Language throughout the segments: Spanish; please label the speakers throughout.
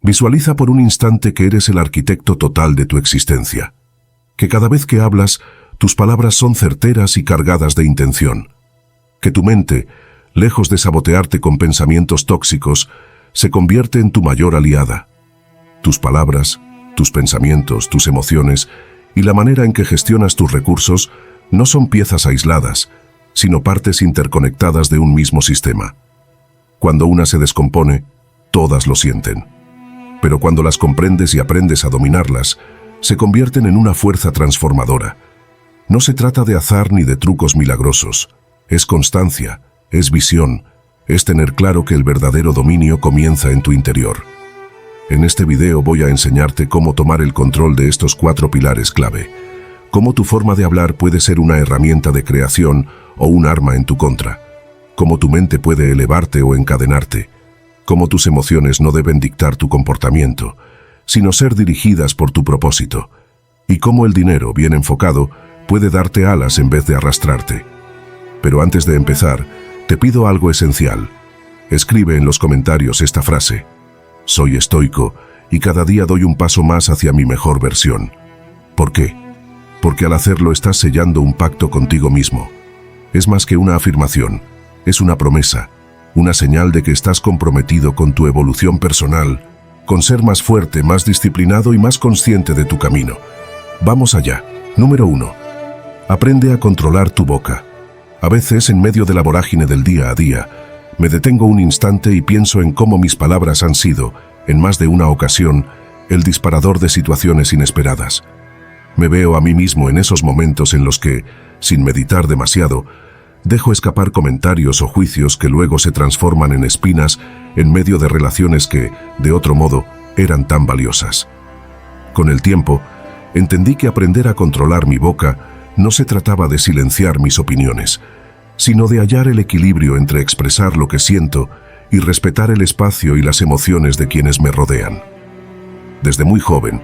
Speaker 1: Visualiza por un instante que eres el arquitecto total de tu existencia, que cada vez que hablas, tus palabras son certeras y cargadas de intención, que tu mente, lejos de sabotearte con pensamientos tóxicos, se convierte en tu mayor aliada. Tus palabras, tus pensamientos, tus emociones y la manera en que gestionas tus recursos no son piezas aisladas, sino partes interconectadas de un mismo sistema. Cuando una se descompone, todas lo sienten. Pero cuando las comprendes y aprendes a dominarlas, se convierten en una fuerza transformadora. No se trata de azar ni de trucos milagrosos. Es constancia, es visión, es tener claro que el verdadero dominio comienza en tu interior. En este video voy a enseñarte cómo tomar el control de estos 4 pilares clave. Cómo tu forma de hablar puede ser una herramienta de creación o un arma en tu contra. Cómo tu mente puede elevarte o encadenarte. Cómo tus emociones no deben dictar tu comportamiento, sino ser dirigidas por tu propósito. Y cómo el dinero, bien enfocado, puede darte alas en vez de arrastrarte. Pero antes de empezar, te pido algo esencial. Escribe en los comentarios esta frase: soy estoico y cada día doy un paso más hacia mi mejor versión. ¿Por qué? Porque al hacerlo estás sellando un pacto contigo mismo. Es más que una afirmación, es una promesa, una señal de que estás comprometido con tu evolución personal, con ser más fuerte, más disciplinado y más consciente de tu camino. Vamos allá. Número 1. Aprende a controlar tu boca. A veces, en medio de la vorágine del día a día, me detengo un instante y pienso en cómo mis palabras han sido, en más de una ocasión, el disparador de situaciones inesperadas. Me veo a mí mismo en esos momentos en los que, sin meditar demasiado, dejo escapar comentarios o juicios que luego se transforman en espinas en medio de relaciones que, de otro modo, eran tan valiosas. Con el tiempo, entendí que aprender a controlar mi boca no se trataba de silenciar mis opiniones, sino de hallar el equilibrio entre expresar lo que siento y respetar el espacio y las emociones de quienes me rodean. Desde muy joven,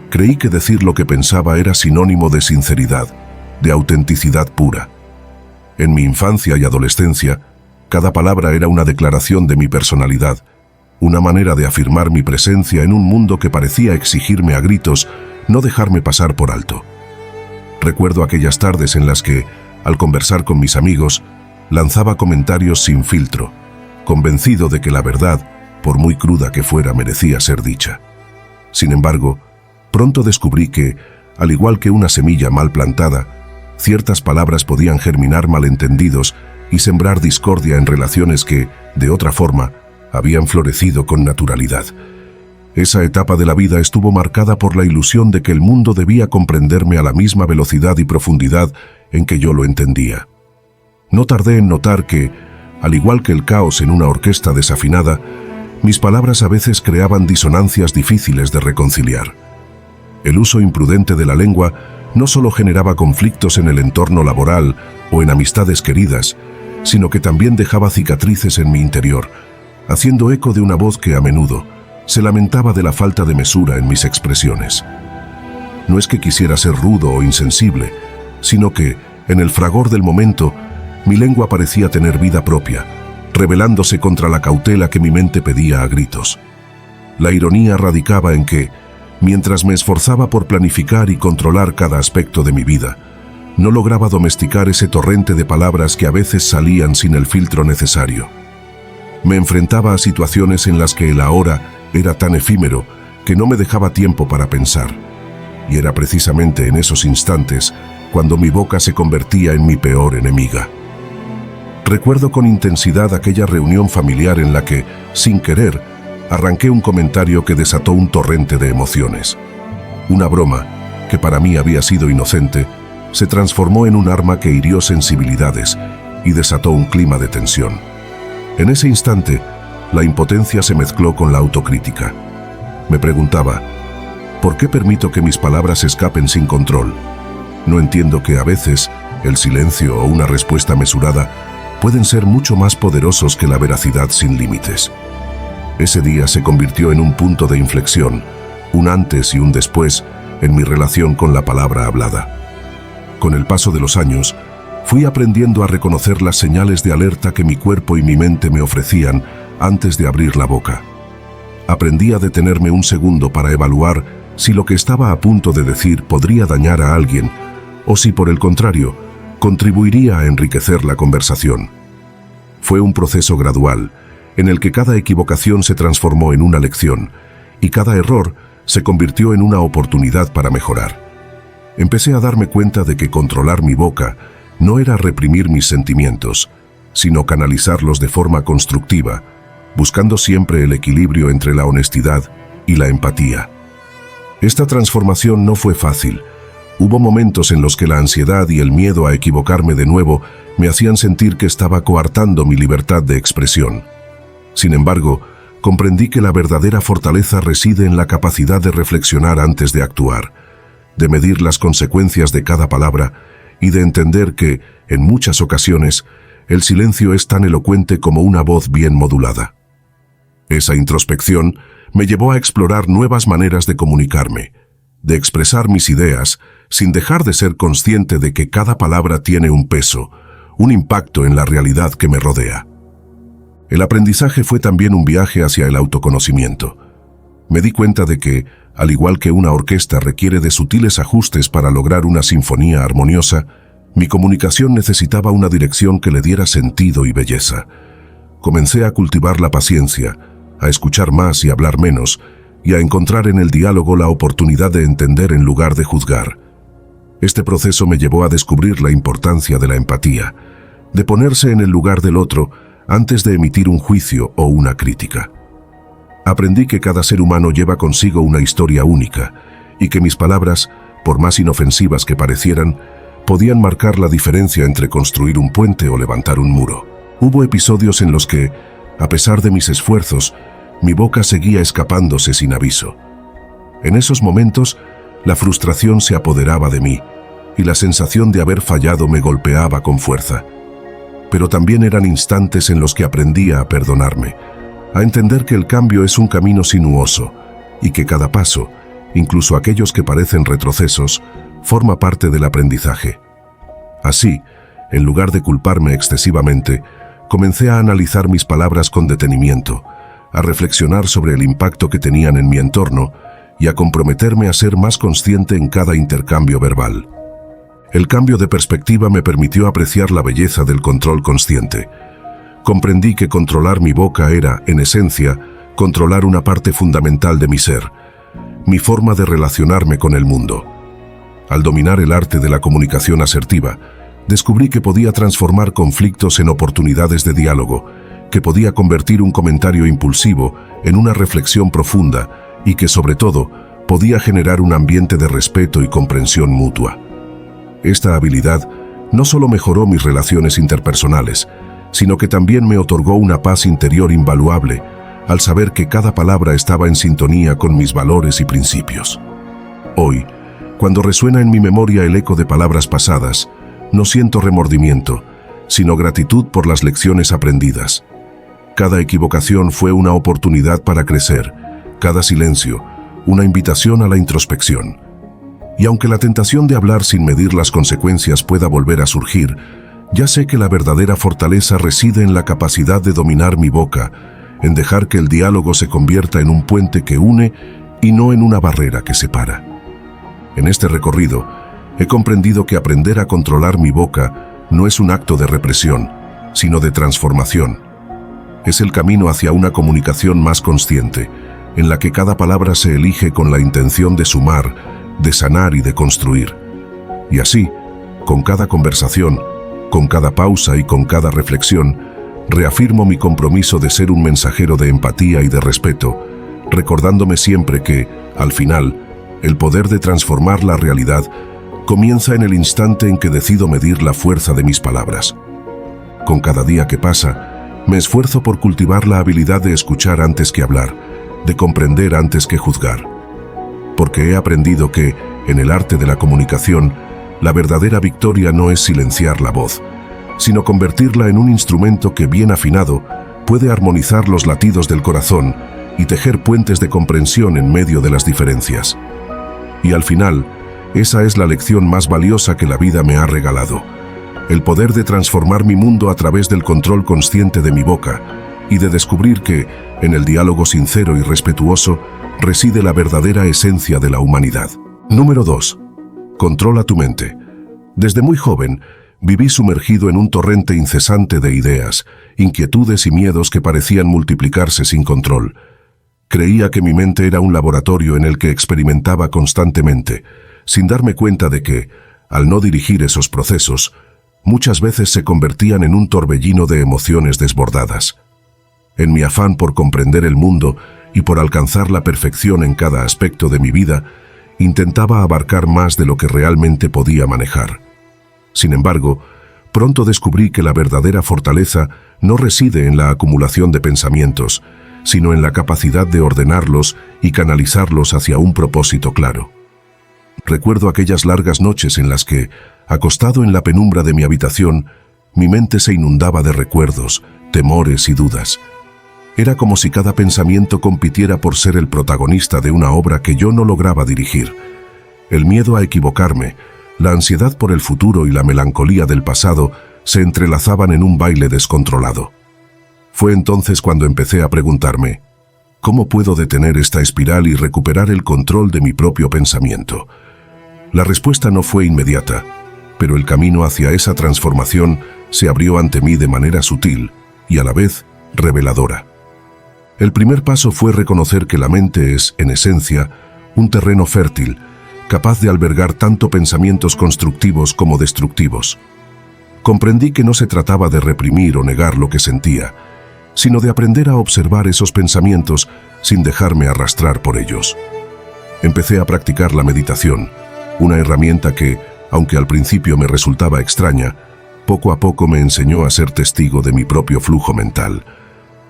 Speaker 1: creí que decir lo que pensaba era sinónimo de sinceridad, de autenticidad pura. En mi infancia y adolescencia, cada palabra era una declaración de mi personalidad, una manera de afirmar mi presencia en un mundo que parecía exigirme a gritos no dejarme pasar por alto. Recuerdo aquellas tardes en las que, al conversar con mis amigos, lanzaba comentarios sin filtro, convencido de que la verdad, por muy cruda que fuera, merecía ser dicha. Sin embargo, pronto descubrí que, al igual que una semilla mal plantada, ciertas palabras podían germinar malentendidos y sembrar discordia en relaciones que, de otra forma, habían florecido con naturalidad. Esa etapa de la vida estuvo marcada por la ilusión de que el mundo debía comprenderme a la misma velocidad y profundidad en que yo lo entendía. No tardé en notar que, al igual que el caos en una orquesta desafinada, mis palabras a veces creaban disonancias difíciles de reconciliar. El uso imprudente de la lengua no solo generaba conflictos en el entorno laboral o en amistades queridas, sino que también dejaba cicatrices en mi interior, haciendo eco de una voz que a menudo se lamentaba de la falta de mesura en mis expresiones. No es que quisiera ser rudo o insensible, sino que, en el fragor del momento, mi lengua parecía tener vida propia, rebelándose contra la cautela que mi mente pedía a gritos. La ironía radicaba en que, mientras me esforzaba por planificar y controlar cada aspecto de mi vida, no lograba domesticar ese torrente de palabras que a veces salían sin el filtro necesario. Me enfrentaba a situaciones en las que el ahora era tan efímero que no me dejaba tiempo para pensar. Y era precisamente en esos instantes cuando mi boca se convertía en mi peor enemiga. Recuerdo con intensidad aquella reunión familiar en la que, sin querer, arranqué un comentario que desató un torrente de emociones. Una broma, que para mí había sido inocente, se transformó en un arma que hirió sensibilidades y desató un clima de tensión. En ese instante, la impotencia se mezcló con la autocrítica. Me preguntaba, ¿por qué permito que mis palabras escapen sin control? No entiendo que a veces el silencio o una respuesta mesurada pueden ser mucho más poderosos que la veracidad sin límites. Ese día se convirtió en un punto de inflexión, un antes y un después en mi relación con la palabra hablada. Con el paso de los años, fui aprendiendo a reconocer las señales de alerta que mi cuerpo y mi mente me ofrecían antes de abrir la boca. Aprendí a detenerme un segundo para evaluar si lo que estaba a punto de decir podría dañar a alguien o si, por el contrario, contribuiría a enriquecer la conversación. Fue un proceso gradual, en el que cada equivocación se transformó en una lección y cada error se convirtió en una oportunidad para mejorar. Empecé a darme cuenta de que controlar mi boca no era reprimir mis sentimientos, sino canalizarlos de forma constructiva, buscando siempre el equilibrio entre la honestidad y la empatía. Esta transformación no fue fácil. Hubo momentos en los que la ansiedad y el miedo a equivocarme de nuevo me hacían sentir que estaba coartando mi libertad de expresión. Sin embargo, comprendí que la verdadera fortaleza reside en la capacidad de reflexionar antes de actuar, de medir las consecuencias de cada palabra y de entender que, en muchas ocasiones, el silencio es tan elocuente como una voz bien modulada. Esa introspección me llevó a explorar nuevas maneras de comunicarme, de expresar mis ideas, sin dejar de ser consciente de que cada palabra tiene un peso, un impacto en la realidad que me rodea. El aprendizaje fue también un viaje hacia el autoconocimiento. Me di cuenta de que, al igual que una orquesta requiere de sutiles ajustes para lograr una sinfonía armoniosa, mi comunicación necesitaba una dirección que le diera sentido y belleza. Comencé a cultivar la paciencia, a escuchar más y hablar menos, y a encontrar en el diálogo la oportunidad de entender en lugar de juzgar. Este proceso me llevó a descubrir la importancia de la empatía, de ponerse en el lugar del otro antes de emitir un juicio o una crítica. Aprendí que cada ser humano lleva consigo una historia única y que mis palabras, por más inofensivas que parecieran, podían marcar la diferencia entre construir un puente o levantar un muro. Hubo episodios en los que, a pesar de mis esfuerzos, mi boca seguía escapándose sin aviso. En esos momentos, la frustración se apoderaba de mí y la sensación de haber fallado me golpeaba con fuerza. Pero también eran instantes en los que aprendía a perdonarme, a entender que el cambio es un camino sinuoso y que cada paso, incluso aquellos que parecen retrocesos, forma parte del aprendizaje. Así, en lugar de culparme excesivamente, comencé a analizar mis palabras con detenimiento, a reflexionar sobre el impacto que tenían en mi entorno y a comprometerme a ser más consciente en cada intercambio verbal. El cambio de perspectiva me permitió apreciar la belleza del control consciente. Comprendí que controlar mi boca era, en esencia, controlar una parte fundamental de mi ser, mi forma de relacionarme con el mundo. Al dominar el arte de la comunicación asertiva, descubrí que podía transformar conflictos en oportunidades de diálogo, que podía convertir un comentario impulsivo en una reflexión profunda y que, sobre todo, podía generar un ambiente de respeto y comprensión mutua. Esta habilidad no solo mejoró mis relaciones interpersonales, sino que también me otorgó una paz interior invaluable al saber que cada palabra estaba en sintonía con mis valores y principios. Hoy, cuando resuena en mi memoria el eco de palabras pasadas, no siento remordimiento, sino gratitud por las lecciones aprendidas. Cada equivocación fue una oportunidad para crecer, cada silencio, una invitación a la introspección. Y aunque la tentación de hablar sin medir las consecuencias pueda volver a surgir, ya sé que la verdadera fortaleza reside en la capacidad de dominar mi boca, en dejar que el diálogo se convierta en un puente que une y no en una barrera que separa. En este recorrido, he comprendido que aprender a controlar mi boca no es un acto de represión, sino de transformación. Es el camino hacia una comunicación más consciente, en la que cada palabra se elige con la intención de sumar, de sanar y de construir. Y así, con cada conversación, con cada pausa y con cada reflexión, reafirmo mi compromiso de ser un mensajero de empatía y de respeto, recordándome siempre que, al final, el poder de transformar la realidad comienza en el instante en que decido medir la fuerza de mis palabras. Con cada día que pasa, me esfuerzo por cultivar la habilidad de escuchar antes que hablar, de comprender antes que juzgar. Porque he aprendido que, en el arte de la comunicación, la verdadera victoria no es silenciar la voz, sino convertirla en un instrumento que, bien afinado, puede armonizar los latidos del corazón y tejer puentes de comprensión en medio de las diferencias. Y al final, esa es la lección más valiosa que la vida me ha regalado: el poder de transformar mi mundo a través del control consciente de mi boca, y de descubrir que, en el diálogo sincero y respetuoso, reside la verdadera esencia de la humanidad. Número 2. Controla tu mente. Desde muy joven, viví sumergido en un torrente incesante de ideas, inquietudes y miedos que parecían multiplicarse sin control. Creía que mi mente era un laboratorio en el que experimentaba constantemente, sin darme cuenta de que, al no dirigir esos procesos, muchas veces se convertían en un torbellino de emociones desbordadas. En mi afán por comprender el mundo y por alcanzar la perfección en cada aspecto de mi vida, intentaba abarcar más de lo que realmente podía manejar. Sin embargo, pronto descubrí que la verdadera fortaleza no reside en la acumulación de pensamientos, sino en la capacidad de ordenarlos y canalizarlos hacia un propósito claro. Recuerdo aquellas largas noches en las que, acostado en la penumbra de mi habitación, mi mente se inundaba de recuerdos, temores y dudas. Era como si cada pensamiento compitiera por ser el protagonista de una obra que yo no lograba dirigir. El miedo a equivocarme, la ansiedad por el futuro y la melancolía del pasado se entrelazaban en un baile descontrolado. Fue entonces cuando empecé a preguntarme, ¿cómo puedo detener esta espiral y recuperar el control de mi propio pensamiento? La respuesta no fue inmediata, pero el camino hacia esa transformación se abrió ante mí de manera sutil y a la vez reveladora. El primer paso fue reconocer que la mente es, en esencia, un terreno fértil, capaz de albergar tanto pensamientos constructivos como destructivos. Comprendí que no se trataba de reprimir o negar lo que sentía, sino de aprender a observar esos pensamientos sin dejarme arrastrar por ellos. Empecé a practicar la meditación, una herramienta que, aunque al principio me resultaba extraña, poco a poco me enseñó a ser testigo de mi propio flujo mental.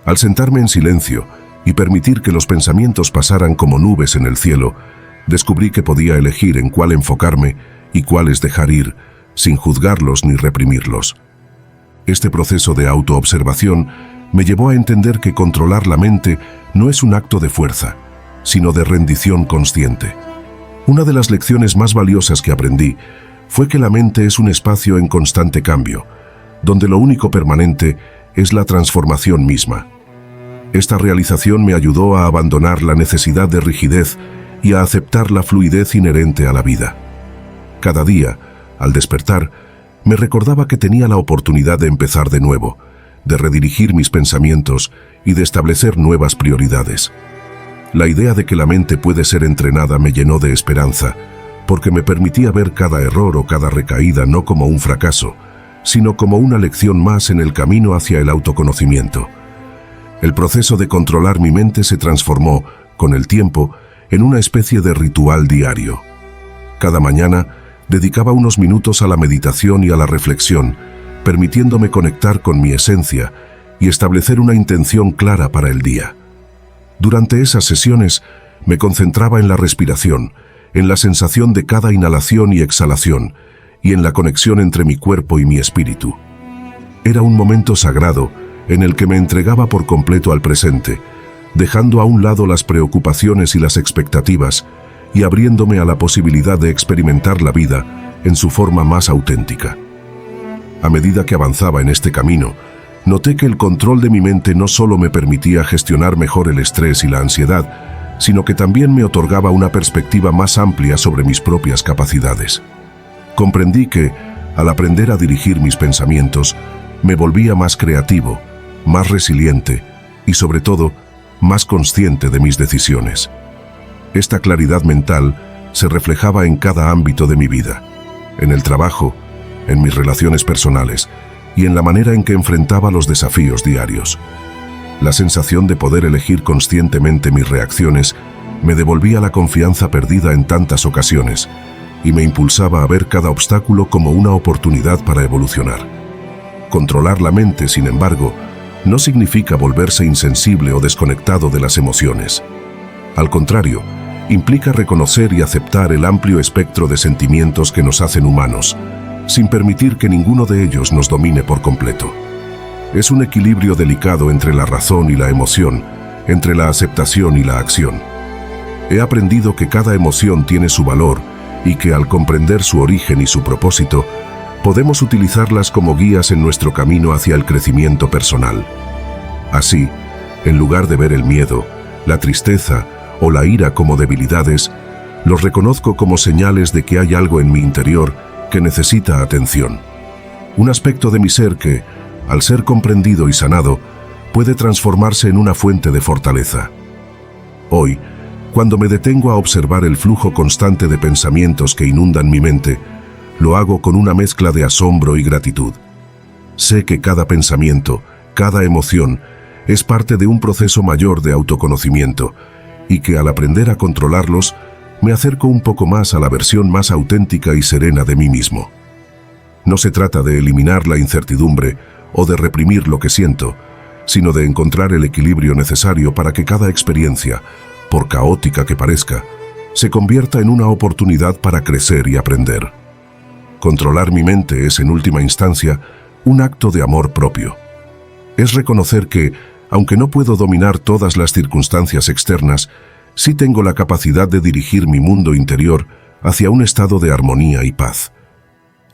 Speaker 1: Al sentarme en silencio y permitir que los pensamientos pasaran como nubes en el cielo, descubrí que podía elegir en cuál enfocarme y cuáles dejar ir, sin juzgarlos ni reprimirlos. Este proceso de autoobservación me llevó a entender que controlar la mente no es un acto de fuerza, sino de rendición consciente. Una de las lecciones más valiosas que aprendí fue que la mente es un espacio en constante cambio, donde lo único permanente es la transformación misma. Esta realización me ayudó a abandonar la necesidad de rigidez y a aceptar la fluidez inherente a la vida. Cada día, al despertar, me recordaba que tenía la oportunidad de empezar de nuevo, de redirigir mis pensamientos y de establecer nuevas prioridades. La idea de que la mente puede ser entrenada me llenó de esperanza, porque me permitía ver cada error o cada recaída no como un fracaso, sino como una lección más en el camino hacia el autoconocimiento. El proceso de controlar mi mente se transformó, con el tiempo, en una especie de ritual diario. Cada mañana, dedicaba unos minutos a la meditación y a la reflexión, permitiéndome conectar con mi esencia y establecer una intención clara para el día. Durante esas sesiones, me concentraba en la respiración, en la sensación de cada inhalación y exhalación, y en la conexión entre mi cuerpo y mi espíritu. Era un momento sagrado en el que me entregaba por completo al presente, dejando a un lado las preocupaciones y las expectativas, y abriéndome a la posibilidad de experimentar la vida en su forma más auténtica. A medida que avanzaba en este camino, noté que el control de mi mente no solo me permitía gestionar mejor el estrés y la ansiedad, sino que también me otorgaba una perspectiva más amplia sobre mis propias capacidades. Comprendí que, al aprender a dirigir mis pensamientos, me volvía más creativo, más resiliente y, sobre todo, más consciente de mis decisiones. Esta claridad mental se reflejaba en cada ámbito de mi vida, en el trabajo, en mis relaciones personales y en la manera en que enfrentaba los desafíos diarios. La sensación de poder elegir conscientemente mis reacciones me devolvía la confianza perdida en tantas ocasiones y me impulsaba a ver cada obstáculo como una oportunidad para evolucionar. Controlar la mente, sin embargo, no significa volverse insensible o desconectado de las emociones. Al contrario, implica reconocer y aceptar el amplio espectro de sentimientos que nos hacen humanos, sin permitir que ninguno de ellos nos domine por completo. Es un equilibrio delicado entre la razón y la emoción, entre la aceptación y la acción. He aprendido que cada emoción tiene su valor y que al comprender su origen y su propósito, podemos utilizarlas como guías en nuestro camino hacia el crecimiento personal. Así, en lugar de ver el miedo, la tristeza o la ira como debilidades, los reconozco como señales de que hay algo en mi interior que necesita atención. Un aspecto de mi ser que, al ser comprendido y sanado, puede transformarse en una fuente de fortaleza. Hoy, cuando me detengo a observar el flujo constante de pensamientos que inundan mi mente, lo hago con una mezcla de asombro y gratitud. Sé que cada pensamiento, cada emoción, es parte de un proceso mayor de autoconocimiento, y que al aprender a controlarlos, me acerco un poco más a la versión más auténtica y serena de mí mismo. No se trata de eliminar la incertidumbre o de reprimir lo que siento, sino de encontrar el equilibrio necesario para que cada experiencia, por caótica que parezca, se convierta en una oportunidad para crecer y aprender. Controlar mi mente es, en última instancia, un acto de amor propio. Es reconocer que, aunque no puedo dominar todas las circunstancias externas, sí tengo la capacidad de dirigir mi mundo interior hacia un estado de armonía y paz.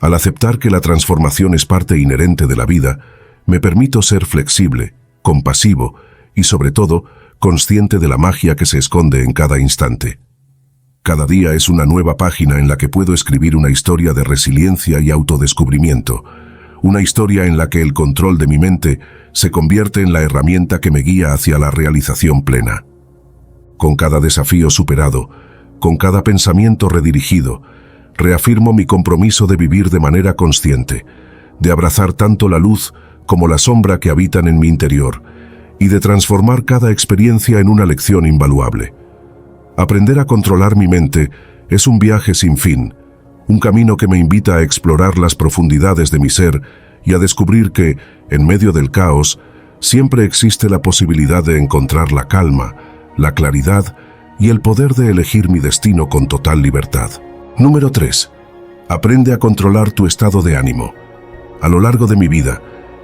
Speaker 1: Al aceptar que la transformación es parte inherente de la vida, me permito ser flexible, compasivo y, sobre todo, consciente de la magia que se esconde en cada instante. Cada día es una nueva página en la que puedo escribir una historia de resiliencia y autodescubrimiento, una historia en la que el control de mi mente se convierte en la herramienta que me guía hacia la realización plena. Con cada desafío superado, con cada pensamiento redirigido, reafirmo mi compromiso de vivir de manera consciente, de abrazar tanto la luz como la sombra que habitan en mi interior, y de transformar cada experiencia en una lección invaluable. Aprender a controlar mi mente es un viaje sin fin, un camino que me invita a explorar las profundidades de mi ser y a descubrir que, en medio del caos, siempre existe la posibilidad de encontrar la calma, la claridad y el poder de elegir mi destino con total libertad. Número 3. Aprende a controlar tu estado de ánimo. A lo largo de mi vida,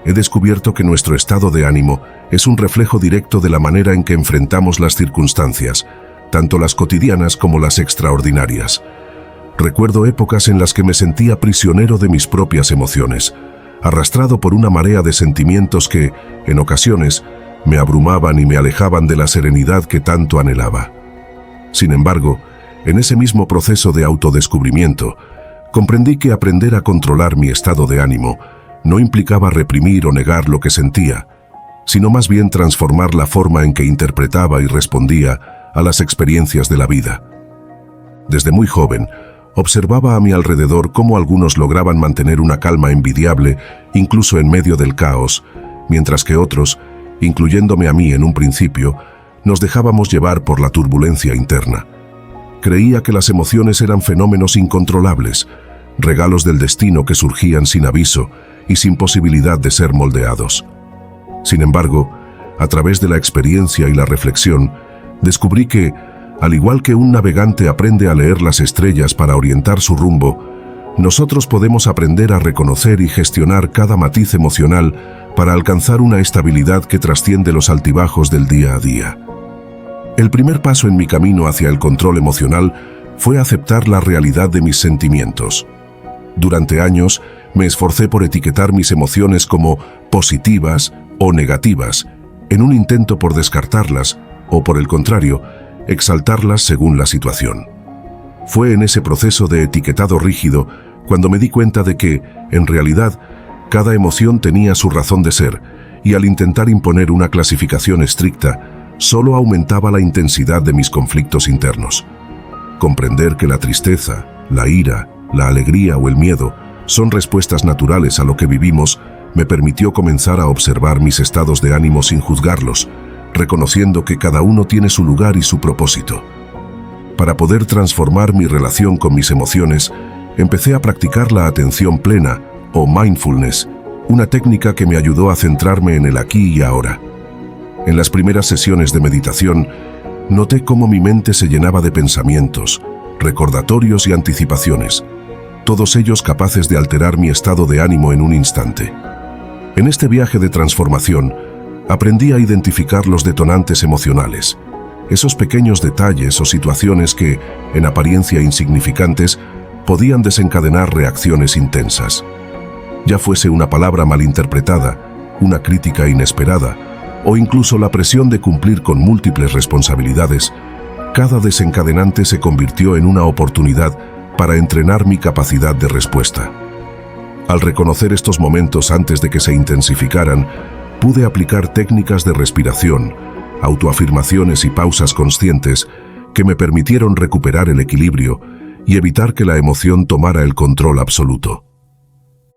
Speaker 1: he descubierto que nuestro estado de ánimo es un reflejo directo de la manera en que enfrentamos las circunstancias, tanto las cotidianas como las extraordinarias. Recuerdo épocas en las que me sentía prisionero de mis propias emociones, arrastrado por una marea de sentimientos que, en ocasiones, me abrumaban y me alejaban de la serenidad que tanto anhelaba. Sin embargo, en ese mismo proceso de autodescubrimiento, comprendí que aprender a controlar mi estado de ánimo no implicaba reprimir o negar lo que sentía, sino más bien transformar la forma en que interpretaba y respondía a las experiencias de la vida. Desde muy joven, observaba a mi alrededor cómo algunos lograban mantener una calma envidiable incluso en medio del caos, mientras que otros, incluyéndome a mí en un principio, nos dejábamos llevar por la turbulencia interna. Creía que las emociones eran fenómenos incontrolables, regalos del destino que surgían sin aviso y sin posibilidad de ser moldeados. Sin embargo, a través de la experiencia y la reflexión, descubrí que, al igual que un navegante aprende a leer las estrellas para orientar su rumbo, nosotros podemos aprender a reconocer y gestionar cada matiz emocional para alcanzar una estabilidad que trasciende los altibajos del día a día. El primer paso en mi camino hacia el control emocional fue aceptar la realidad de mis sentimientos. Durante años, me esforcé por etiquetar mis emociones como positivas o negativas, en un intento por descartarlas, o por el contrario, exaltarlas según la situación. Fue en ese proceso de etiquetado rígido cuando me di cuenta de que, en realidad, cada emoción tenía su razón de ser, y al intentar imponer una clasificación estricta, solo aumentaba la intensidad de mis conflictos internos. Comprender que la tristeza, la ira, la alegría o el miedo son respuestas naturales a lo que vivimos me permitió comenzar a observar mis estados de ánimo sin juzgarlos, reconociendo que cada uno tiene su lugar y su propósito. Para poder transformar mi relación con mis emociones, empecé a practicar la atención plena, o mindfulness, una técnica que me ayudó a centrarme en el aquí y ahora. En las primeras sesiones de meditación, noté cómo mi mente se llenaba de pensamientos, recordatorios y anticipaciones, todos ellos capaces de alterar mi estado de ánimo en un instante. En este viaje de transformación, aprendí a identificar los detonantes emocionales, esos pequeños detalles o situaciones que, en apariencia insignificantes, podían desencadenar reacciones intensas. Ya fuese una palabra malinterpretada, una crítica inesperada o incluso la presión de cumplir con múltiples responsabilidades, cada desencadenante se convirtió en una oportunidad para entrenar mi capacidad de respuesta. Al reconocer estos momentos antes de que se intensificaran, pude aplicar técnicas de respiración, autoafirmaciones y pausas conscientes que me permitieron recuperar el equilibrio y evitar que la emoción tomara el control absoluto.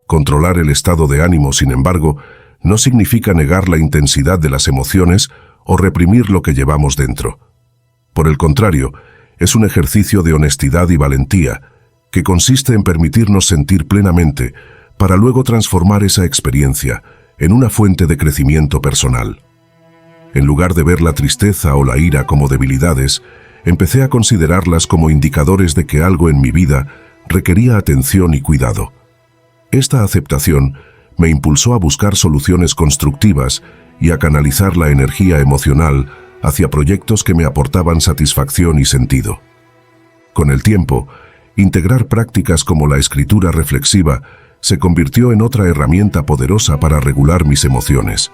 Speaker 1: Controlar el estado de ánimo, sin embargo, no significa negar la intensidad de las emociones o reprimir lo que llevamos dentro. Por el contrario, es un ejercicio de honestidad y valentía que consiste en permitirnos sentir plenamente para luego transformar esa experiencia en una fuente de crecimiento personal. En lugar de ver la tristeza o la ira como debilidades, empecé a considerarlas como indicadores de que algo en mi vida requería atención y cuidado. Esta aceptación me impulsó a buscar soluciones constructivas y a canalizar la energía emocional hacia proyectos que me aportaban satisfacción y sentido. Con el tiempo, integrar prácticas como la escritura reflexiva se convirtió en otra herramienta poderosa para regular mis emociones.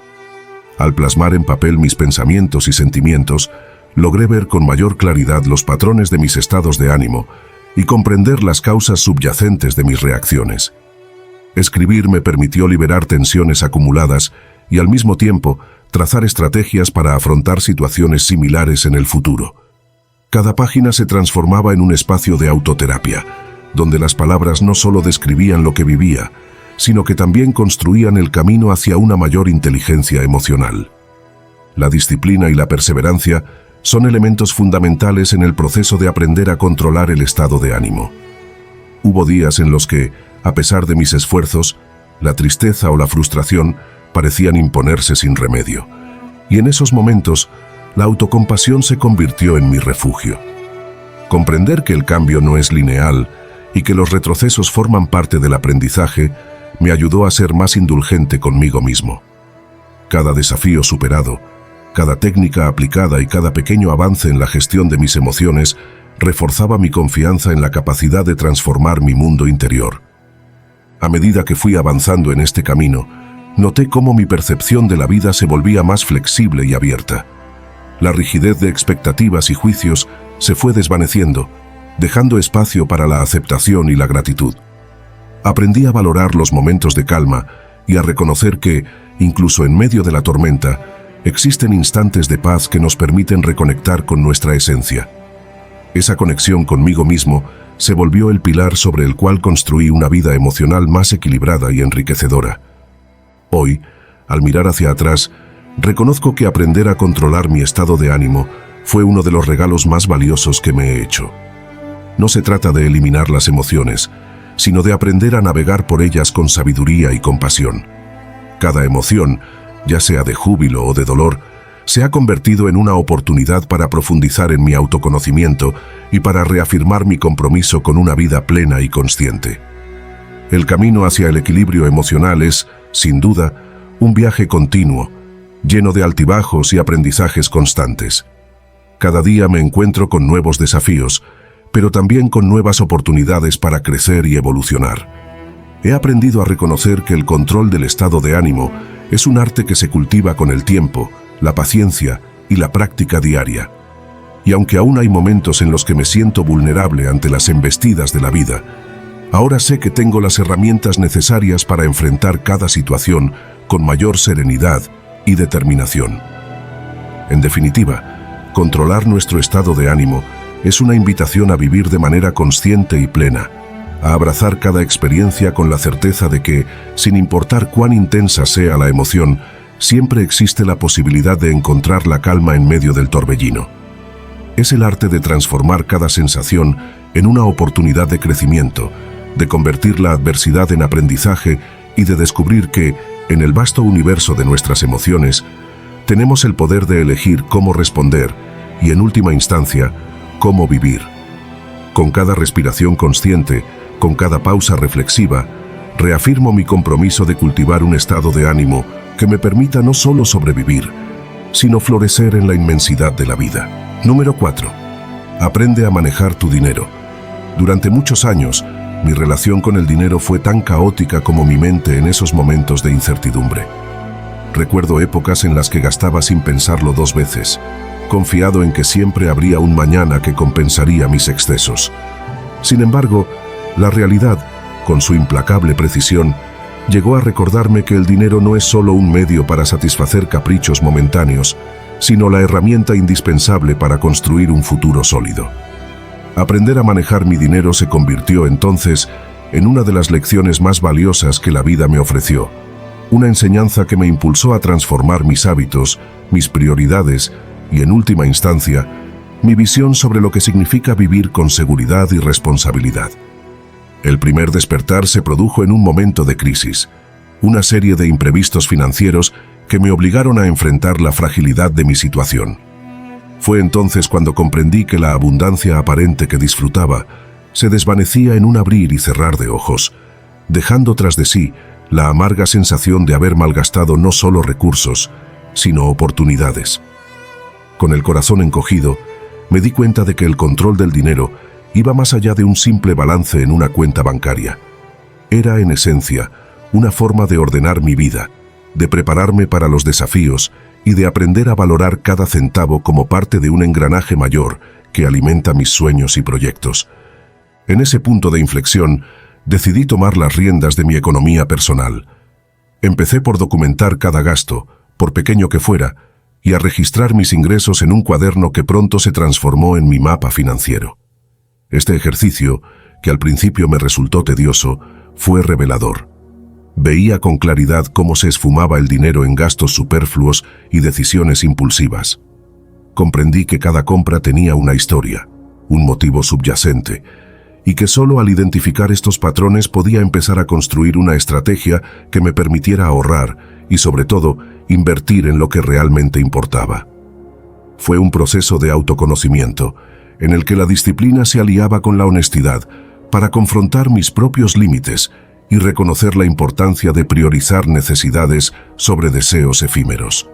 Speaker 1: Al plasmar en papel mis pensamientos y sentimientos, logré ver con mayor claridad los patrones de mis estados de ánimo y comprender las causas subyacentes de mis reacciones. Escribir me permitió liberar tensiones acumuladas y al mismo tiempo trazar estrategias para afrontar situaciones similares en el futuro. Cada página se transformaba en un espacio de autoterapia, donde las palabras no solo describían lo que vivía, sino que también construían el camino hacia una mayor inteligencia emocional. La disciplina y la perseverancia son elementos fundamentales en el proceso de aprender a controlar el estado de ánimo. Hubo días en los que, a pesar de mis esfuerzos, la tristeza o la frustración parecían imponerse sin remedio. Y en esos momentos, la autocompasión se convirtió en mi refugio. Comprender que el cambio no es lineal y que los retrocesos forman parte del aprendizaje me ayudó a ser más indulgente conmigo mismo. Cada desafío superado, cada técnica aplicada y cada pequeño avance en la gestión de mis emociones reforzaba mi confianza en la capacidad de transformar mi mundo interior. A medida que fui avanzando en este camino, noté cómo mi percepción de la vida se volvía más flexible y abierta. La rigidez de expectativas y juicios se fue desvaneciendo, dejando espacio para la aceptación y la gratitud. Aprendí a valorar los momentos de calma y a reconocer que, incluso en medio de la tormenta, existen instantes de paz que nos permiten reconectar con nuestra esencia. Esa conexión conmigo mismo se volvió el pilar sobre el cual construí una vida emocional más equilibrada y enriquecedora. Hoy, al mirar hacia atrás, reconozco que aprender a controlar mi estado de ánimo fue uno de los regalos más valiosos que me he hecho. No se trata de eliminar las emociones, sino de aprender a navegar por ellas con sabiduría y compasión. Cada emoción, ya sea de júbilo o de dolor, se ha convertido en una oportunidad para profundizar en mi autoconocimiento y para reafirmar mi compromiso con una vida plena y consciente. El camino hacia el equilibrio emocional es, sin duda, un viaje continuo, lleno de altibajos y aprendizajes constantes. Cada día me encuentro con nuevos desafíos, pero también con nuevas oportunidades para crecer y evolucionar. He aprendido a reconocer que el control del estado de ánimo es un arte que se cultiva con el tiempo, la paciencia y la práctica diaria. Y aunque aún hay momentos en los que me siento vulnerable ante las embestidas de la vida, ahora sé que tengo las herramientas necesarias para enfrentar cada situación con mayor serenidad y determinación. En definitiva, controlar nuestro estado de ánimo es una invitación a vivir de manera consciente y plena, a abrazar cada experiencia con la certeza de que, sin importar cuán intensa sea la emoción, siempre existe la posibilidad de encontrar la calma en medio del torbellino. Es el arte de transformar cada sensación en una oportunidad de crecimiento, de convertir la adversidad en aprendizaje y de descubrir que, en el vasto universo de nuestras emociones, tenemos el poder de elegir cómo responder y, en última instancia, cómo vivir. Con cada respiración consciente, con cada pausa reflexiva, reafirmo mi compromiso de cultivar un estado de ánimo que me permita no solo sobrevivir, sino florecer en la inmensidad de la vida. Número 4. Aprende a manejar tu dinero. Durante muchos años, mi relación con el dinero fue tan caótica como mi mente en esos momentos de incertidumbre. Recuerdo épocas en las que gastaba sin pensarlo 2 veces, confiado en que siempre habría un mañana que compensaría mis excesos. Sin embargo, la realidad, con su implacable precisión, llegó a recordarme que el dinero no es solo un medio para satisfacer caprichos momentáneos, sino la herramienta indispensable para construir un futuro sólido. Aprender a manejar mi dinero se convirtió entonces en una de las lecciones más valiosas que la vida me ofreció, una enseñanza que me impulsó a transformar mis hábitos, mis prioridades y, en última instancia, mi visión sobre lo que significa vivir con seguridad y responsabilidad. El primer despertar se produjo en un momento de crisis, una serie de imprevistos financieros que me obligaron a enfrentar la fragilidad de mi situación. Fue entonces cuando comprendí que la abundancia aparente que disfrutaba se desvanecía en un abrir y cerrar de ojos, dejando tras de sí la amarga sensación de haber malgastado no solo recursos, sino oportunidades. Con el corazón encogido, me di cuenta de que el control del dinero iba más allá de un simple balance en una cuenta bancaria. Era, en esencia, una forma de ordenar mi vida, de prepararme para los desafíos y de aprender a valorar cada centavo como parte de un engranaje mayor que alimenta mis sueños y proyectos. En ese punto de inflexión, decidí tomar las riendas de mi economía personal. Empecé por documentar cada gasto, por pequeño que fuera, y a registrar mis ingresos en un cuaderno que pronto se transformó en mi mapa financiero. Este ejercicio, que al principio me resultó tedioso, fue revelador. Veía con claridad cómo se esfumaba el dinero en gastos superfluos y decisiones impulsivas. Comprendí que cada compra tenía una historia, un motivo subyacente, y que solo al identificar estos patrones podía empezar a construir una estrategia que me permitiera ahorrar y, sobre todo, invertir en lo que realmente importaba. Fue un proceso de autoconocimiento, en el que la disciplina se aliaba con la honestidad para confrontar mis propios límites y reconocer la importancia de priorizar necesidades sobre deseos efímeros.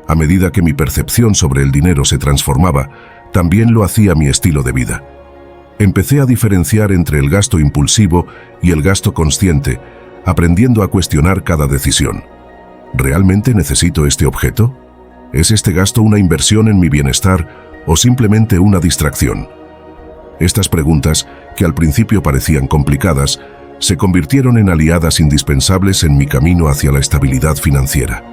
Speaker 1: A medida que mi percepción sobre el dinero se transformaba, también lo hacía mi estilo de vida. Empecé a diferenciar entre el gasto impulsivo y el gasto consciente, aprendiendo a cuestionar cada decisión. ¿Realmente necesito este objeto? ¿Es este gasto una inversión en mi bienestar o simplemente una distracción? Estas preguntas, que al principio parecían complicadas, se convirtieron en aliadas indispensables en mi camino hacia la estabilidad financiera.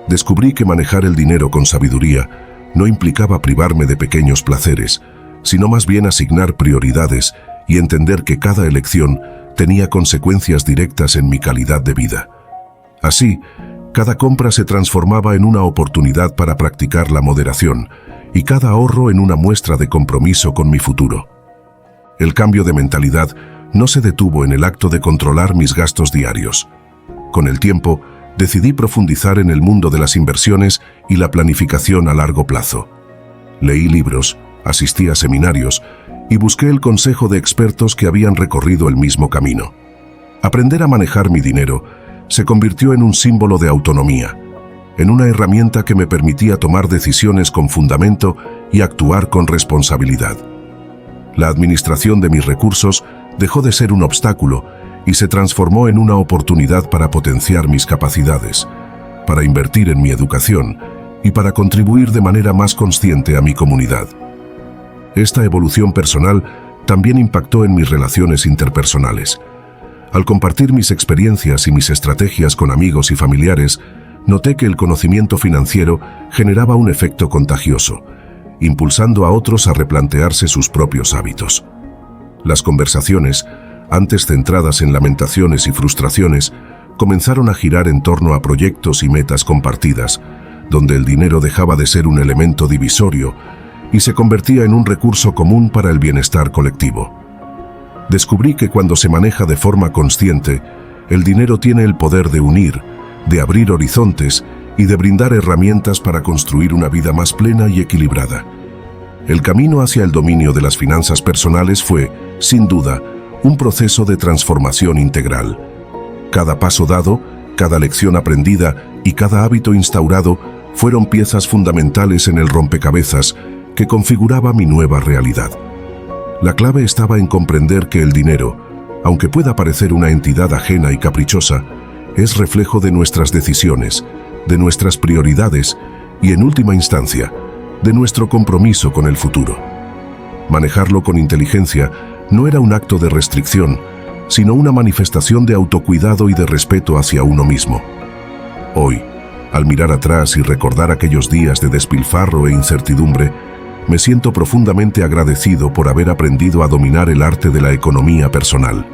Speaker 1: Descubrí que manejar el dinero con sabiduría no implicaba privarme de pequeños placeres, sino más bien asignar prioridades y entender que cada elección tenía consecuencias directas en mi calidad de vida. Así, cada compra se transformaba en una oportunidad para practicar la moderación y cada ahorro en una muestra de compromiso con mi futuro. El cambio de mentalidad no se detuvo en el acto de controlar mis gastos diarios. Con el tiempo, decidí profundizar en el mundo de las inversiones y la planificación a largo plazo. Leí libros, asistí a seminarios y busqué el consejo de expertos que habían recorrido el mismo camino. Aprender a manejar mi dinero se convirtió en un símbolo de autonomía, en una herramienta que me permitía tomar decisiones con fundamento y actuar con responsabilidad. La administración de mis recursos dejó de ser un obstáculo y se transformó en una oportunidad para potenciar mis capacidades, para invertir en mi educación y para contribuir de manera más consciente a mi comunidad. Esta evolución personal también impactó en mis relaciones interpersonales. Al compartir mis experiencias y mis estrategias con amigos y familiares, noté que el conocimiento financiero generaba un efecto contagioso, impulsando a otros a replantearse sus propios hábitos. Las conversaciones, antes centradas en lamentaciones y frustraciones, comenzaron a girar en torno a proyectos y metas compartidas, donde el dinero dejaba de ser un elemento divisorio y se convertía en un recurso común para el bienestar colectivo. Descubrí que cuando se maneja de forma consciente, el dinero tiene el poder de unir, de abrir horizontes y de brindar herramientas para construir una vida más plena y equilibrada. El camino hacia el dominio de las finanzas personales fue, sin duda, un proceso de transformación integral. Cada paso dado, cada lección aprendida y cada hábito instaurado fueron piezas fundamentales en el rompecabezas que configuraba mi nueva realidad. La clave estaba en comprender que el dinero, aunque pueda parecer una entidad ajena y caprichosa, es reflejo de nuestras decisiones, de nuestras prioridades y, en última instancia, de nuestro compromiso con el futuro. Manejarlo con inteligencia no era un acto de restricción, sino una manifestación de autocuidado y de respeto hacia uno mismo. Hoy, al mirar atrás y recordar aquellos días de despilfarro e incertidumbre, me siento profundamente agradecido por haber aprendido a dominar el arte de la economía personal.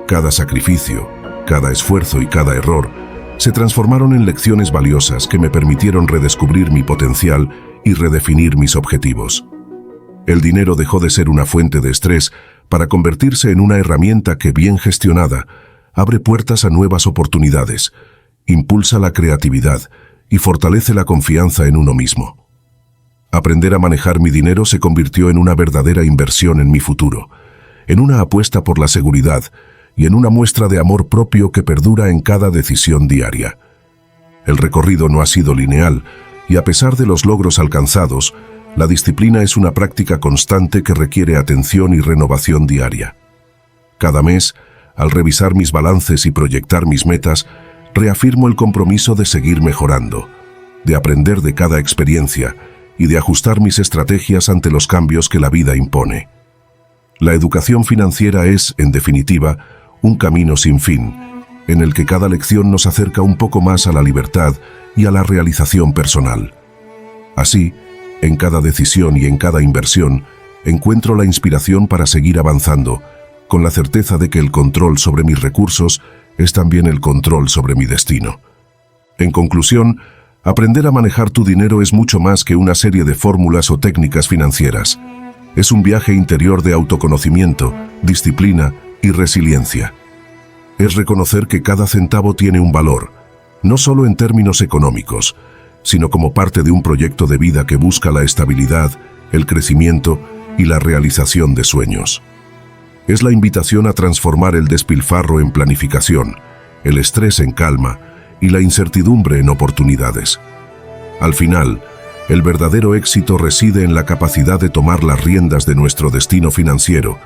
Speaker 1: Cada sacrificio, cada esfuerzo y cada error se transformaron en lecciones valiosas que me permitieron redescubrir mi potencial y redefinir mis objetivos. El dinero dejó de ser una fuente de estrés para convertirse en una herramienta que, bien gestionada, abre puertas a nuevas oportunidades, impulsa la creatividad y fortalece la confianza en uno mismo. Aprender a manejar mi dinero se convirtió en una verdadera inversión en mi futuro, en una apuesta por la seguridad y en una muestra de amor propio que perdura en cada decisión diaria. El recorrido no ha sido lineal y, a pesar de los logros alcanzados, la disciplina es una práctica constante que requiere atención y renovación diaria. Cada mes, al revisar mis balances y proyectar mis metas, reafirmo el compromiso de seguir mejorando, de aprender de cada experiencia y de ajustar mis estrategias ante los cambios que la vida impone. La educación financiera es, en definitiva, un camino sin fin, en el que cada lección nos acerca un poco más a la libertad y a la realización personal. Así, en cada decisión y en cada inversión, encuentro la inspiración para seguir avanzando, con la certeza de que el control sobre mis recursos es también el control sobre mi destino. En conclusión, aprender a manejar tu dinero es mucho más que una serie de fórmulas o técnicas financieras. Es un viaje interior de autoconocimiento, disciplina y resiliencia. Es reconocer que cada centavo tiene un valor, no solo en términos económicos, sino como parte de un proyecto de vida que busca la estabilidad, el crecimiento y la realización de sueños. Es la invitación a transformar el despilfarro en planificación, el estrés en calma y la incertidumbre en oportunidades. Al final, el verdadero éxito reside en la capacidad de tomar las riendas de nuestro destino financiero,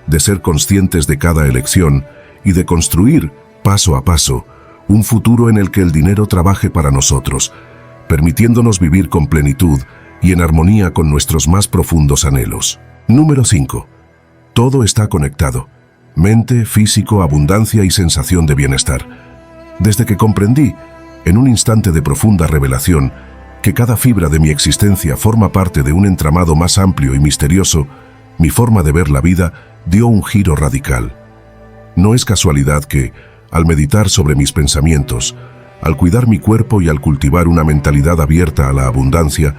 Speaker 1: de ser conscientes de cada elección y de construir, paso a paso, un futuro en el que el dinero trabaje para nosotros, permitiéndonos vivir con plenitud y en armonía con nuestros más profundos anhelos. Número 5. Todo está conectado. Mente, físico, abundancia y sensación de bienestar. Desde que comprendí, en un instante de profunda revelación, que cada fibra de mi existencia forma parte de un entramado más amplio y misterioso, mi forma de ver la vida dio un giro radical. No es casualidad que, al meditar sobre mis pensamientos, al cuidar mi cuerpo y al cultivar una mentalidad abierta a la abundancia,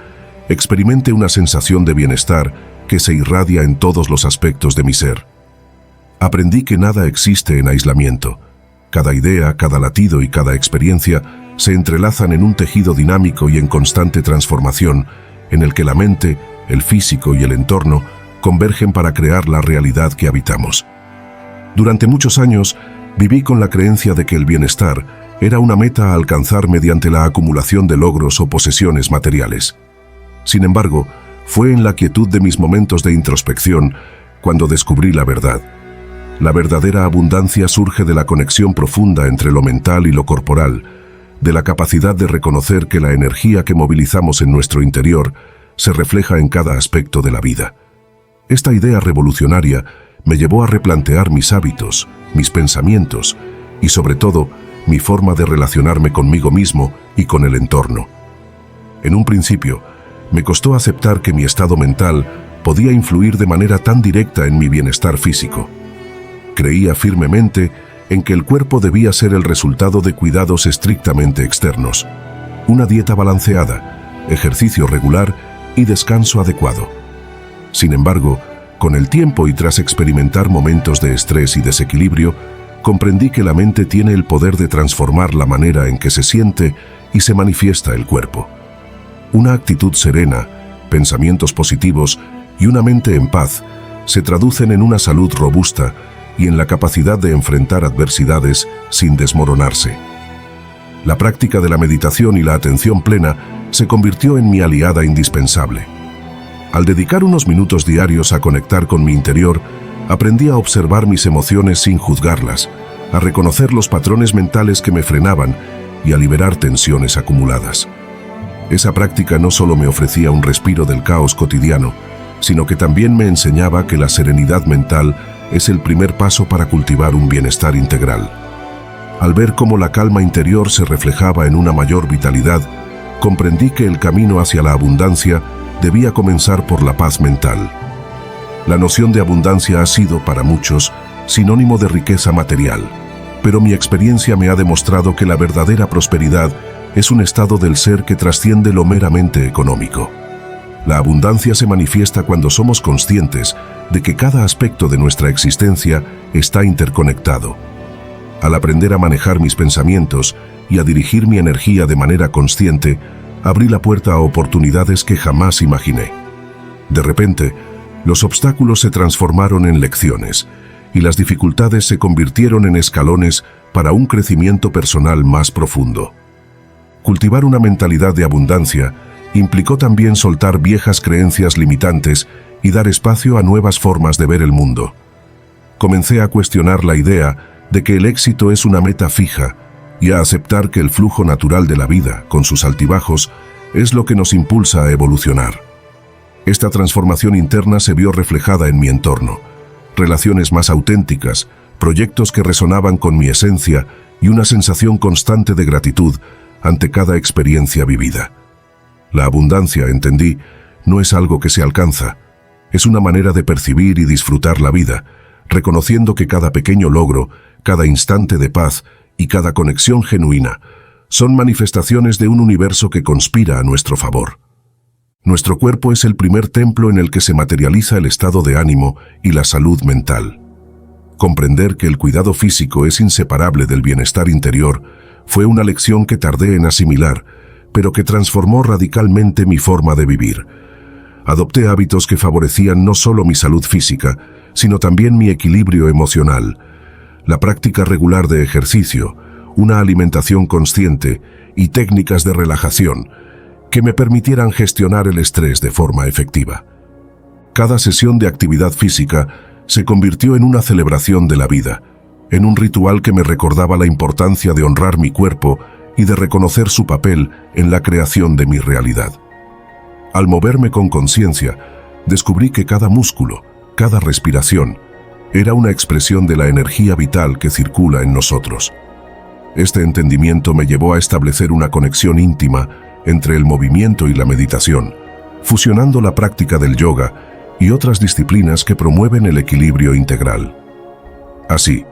Speaker 1: experimente una sensación de bienestar que se irradia en todos los aspectos de mi ser. Aprendí que nada existe en aislamiento. Cada idea, cada latido y cada experiencia se entrelazan en un tejido dinámico y en constante transformación, en el que la mente, el físico y el entorno convergen para crear la realidad que habitamos. Durante muchos años, viví con la creencia de que el bienestar era una meta a alcanzar mediante la acumulación de logros o posesiones materiales. Sin embargo, fue en la quietud de mis momentos de introspección cuando descubrí la verdad. La verdadera abundancia surge de la conexión profunda entre lo mental y lo corporal, de la capacidad de reconocer que la energía que movilizamos en nuestro interior se refleja en cada aspecto de la vida. Esta idea revolucionaria me llevó a replantear mis hábitos, mis pensamientos y, sobre todo, mi forma de relacionarme conmigo mismo y con el entorno. En un principio, me costó aceptar que mi estado mental podía influir de manera tan directa en mi bienestar físico. Creía firmemente en que el cuerpo debía ser el resultado de cuidados estrictamente externos, una dieta balanceada, ejercicio regular y descanso adecuado. Sin embargo, con el tiempo y tras experimentar momentos de estrés y desequilibrio, comprendí que la mente tiene el poder de transformar la manera en que se siente y se manifiesta el cuerpo. Una actitud serena, pensamientos positivos y una mente en paz se traducen en una salud robusta y en la capacidad de enfrentar adversidades sin desmoronarse. La práctica de la meditación y la atención plena se convirtió en mi aliada indispensable. Al dedicar unos minutos diarios a conectar con mi interior, aprendí a observar mis emociones sin juzgarlas, a reconocer los patrones mentales que me frenaban y a liberar tensiones acumuladas. Esa práctica no solo me ofrecía un respiro del caos cotidiano, sino que también me enseñaba que la serenidad mental es el primer paso para cultivar un bienestar integral. Al ver cómo la calma interior se reflejaba en una mayor vitalidad, comprendí que el camino hacia la abundancia debía comenzar por la paz mental. La noción de abundancia ha sido, para muchos, sinónimo de riqueza material, pero mi experiencia me ha demostrado que la verdadera prosperidad es un estado del ser que trasciende lo meramente económico. La abundancia se manifiesta cuando somos conscientes de que cada aspecto de nuestra existencia está interconectado. Al aprender a manejar mis pensamientos y a dirigir mi energía de manera consciente, abrí la puerta a oportunidades que jamás imaginé. De repente, los obstáculos se transformaron en lecciones y las dificultades se convirtieron en escalones para un crecimiento personal más profundo. Cultivar una mentalidad de abundancia implicó también soltar viejas creencias limitantes y dar espacio a nuevas formas de ver el mundo. Comencé a cuestionar la idea de que el éxito es una meta fija y a aceptar que el flujo natural de la vida, con sus altibajos, es lo que nos impulsa a evolucionar. Esta transformación interna se vio reflejada en mi entorno. Relaciones más auténticas, proyectos que resonaban con mi esencia y una sensación constante de gratitud ante cada experiencia vivida. La abundancia, entendí, no es algo que se alcanza, es una manera de percibir y disfrutar la vida, reconociendo que cada pequeño logro, cada instante de paz y cada conexión genuina son manifestaciones de un universo que conspira a nuestro favor. Nuestro cuerpo es el primer templo en el que se materializa el estado de ánimo y la salud mental. Comprender que el cuidado físico es inseparable del bienestar interior fue una lección que tardé en asimilar, pero que transformó radicalmente mi forma de vivir. Adopté hábitos que favorecían no solo mi salud física, sino también mi equilibrio emocional. La práctica regular de ejercicio, una alimentación consciente y técnicas de relajación que me permitieran gestionar el estrés de forma efectiva. Cada sesión de actividad física se convirtió en una celebración de la vida, en un ritual que me recordaba la importancia de honrar mi cuerpo y de reconocer su papel en la creación de mi realidad. Al moverme con conciencia, descubrí que cada músculo, cada respiración, era una expresión de la energía vital que circula en nosotros. Este entendimiento me llevó a establecer una conexión íntima entre el movimiento y la meditación, fusionando la práctica del yoga y otras disciplinas que promueven el equilibrio integral. Así,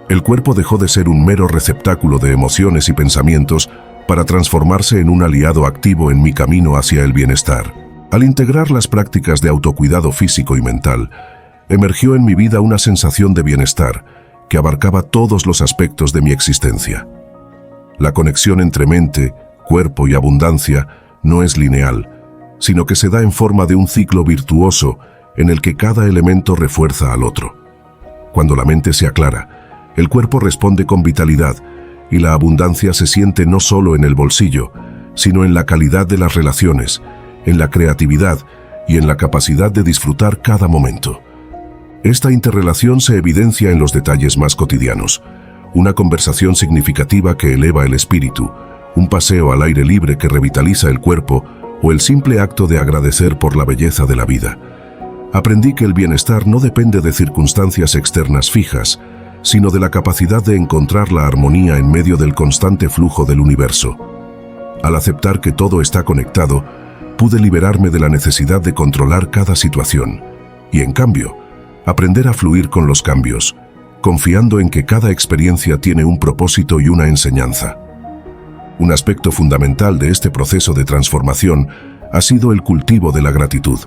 Speaker 1: el cuerpo dejó de ser un mero receptáculo de emociones y pensamientos para transformarse en un aliado activo en mi camino hacia el bienestar. Al integrar las prácticas de autocuidado físico y mental, emergió en mi vida una sensación de bienestar que abarcaba todos los aspectos de mi existencia. La conexión entre mente, cuerpo y abundancia no es lineal, sino que se da en forma de un ciclo virtuoso en el que cada elemento refuerza al otro. Cuando la mente se aclara, el cuerpo responde con vitalidad y la abundancia se siente no solo en el bolsillo, sino en la calidad de las relaciones, en la creatividad y en la capacidad de disfrutar cada momento. Esta interrelación se evidencia en los detalles más cotidianos. Una conversación significativa que eleva el espíritu, un paseo al aire libre que revitaliza el cuerpo o el simple acto de agradecer por la belleza de la vida. Aprendí que el bienestar no depende de circunstancias externas fijas, sino de la capacidad de encontrar la armonía en medio del constante flujo del universo. Al aceptar que todo está conectado, pude liberarme de la necesidad de controlar cada situación y, en cambio, aprender a fluir con los cambios, confiando en que cada experiencia tiene un propósito y una enseñanza. Un aspecto fundamental de este proceso de transformación ha sido el cultivo de la gratitud.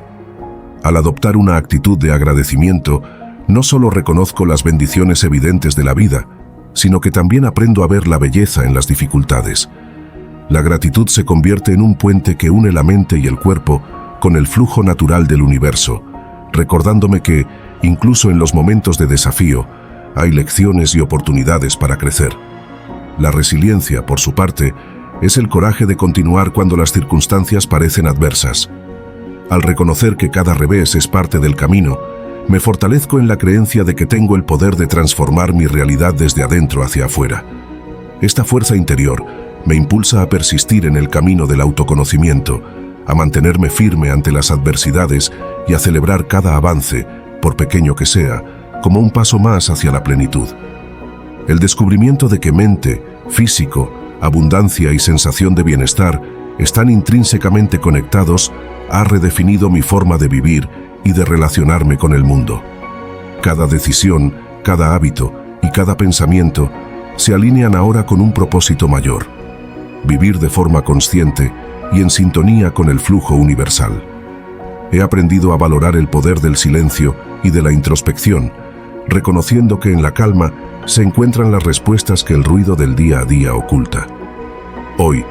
Speaker 1: Al adoptar una actitud de agradecimiento, no solo reconozco las bendiciones evidentes de la vida, sino que también aprendo a ver la belleza en las dificultades. La gratitud se convierte en un puente que une la mente y el cuerpo con el flujo natural del universo, recordándome que, incluso en los momentos de desafío, hay lecciones y oportunidades para crecer. La resiliencia, por su parte, es el coraje de continuar cuando las circunstancias parecen adversas. Al reconocer que cada revés es parte del camino, me fortalezco en la creencia de que tengo el poder de transformar mi realidad desde adentro hacia afuera. Esta fuerza interior Me impulsa a persistir en el camino del autoconocimiento, a mantenerme firme ante las adversidades y a celebrar cada avance, por pequeño que sea, como un paso más hacia la plenitud. El descubrimiento de que mente, físico, abundancia y sensación de bienestar están intrínsecamente conectados ha redefinido mi forma de vivir y de relacionarme con el mundo. Cada decisión, cada hábito y cada pensamiento se alinean ahora con un propósito mayor: vivir de forma consciente y en sintonía con el flujo universal. He aprendido a valorar el poder del silencio y de la introspección, reconociendo que en la calma se encuentran las respuestas que el ruido del día a día oculta. Hoy,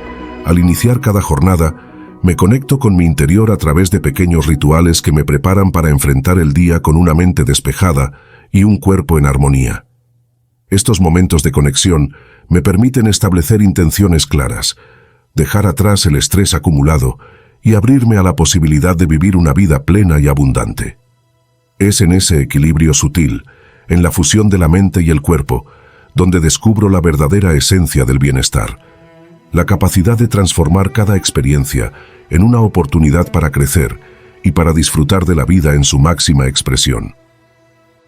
Speaker 1: al iniciar cada jornada, me conecto con mi interior a través de pequeños rituales que me preparan para enfrentar el día con una mente despejada y un cuerpo en armonía. Estos momentos de conexión me permiten establecer intenciones claras, dejar atrás el estrés acumulado y abrirme a la posibilidad de vivir una vida plena y abundante. Es en ese equilibrio sutil, en la fusión de la mente y el cuerpo, donde descubro la verdadera esencia del bienestar, la capacidad de transformar cada experiencia en una oportunidad para crecer y para disfrutar de la vida en su máxima expresión.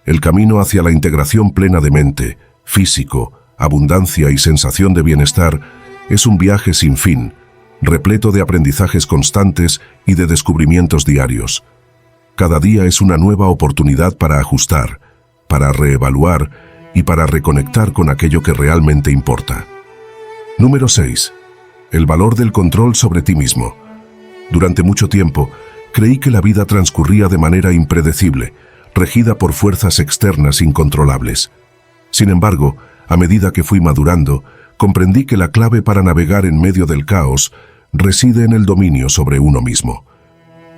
Speaker 1: El camino hacia la integración plena de mente, físico, abundancia y sensación de bienestar es un viaje sin fin, repleto de aprendizajes constantes y de descubrimientos diarios. Cada día es una nueva oportunidad para ajustar, para reevaluar y para reconectar con aquello que realmente importa. Número 6. El valor del control sobre ti mismo. Durante mucho tiempo, creí que la vida transcurría de manera impredecible, regida por fuerzas externas incontrolables. Sin embargo, a medida que fui madurando, comprendí que la clave para navegar en medio del caos reside en el dominio sobre uno mismo.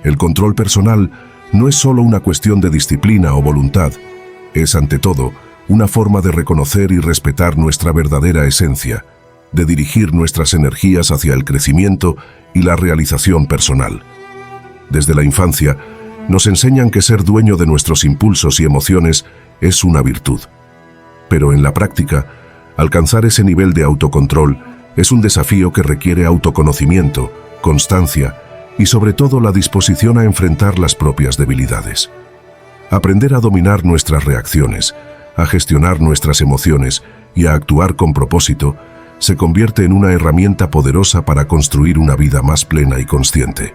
Speaker 1: El control personal no es solo una cuestión de disciplina o voluntad, es ante todo una forma de reconocer y respetar nuestra verdadera esencia, de dirigir nuestras energías hacia el crecimiento y la realización personal. Desde la infancia, nos enseñan que ser dueño de nuestros impulsos y emociones es una virtud. Pero en la práctica, alcanzar ese nivel de autocontrol es un desafío que requiere autoconocimiento, constancia y sobre todo la disposición a enfrentar las propias debilidades. Aprender a dominar nuestras reacciones, a gestionar nuestras emociones y a actuar con propósito se convierte en una herramienta poderosa para construir una vida más plena y consciente.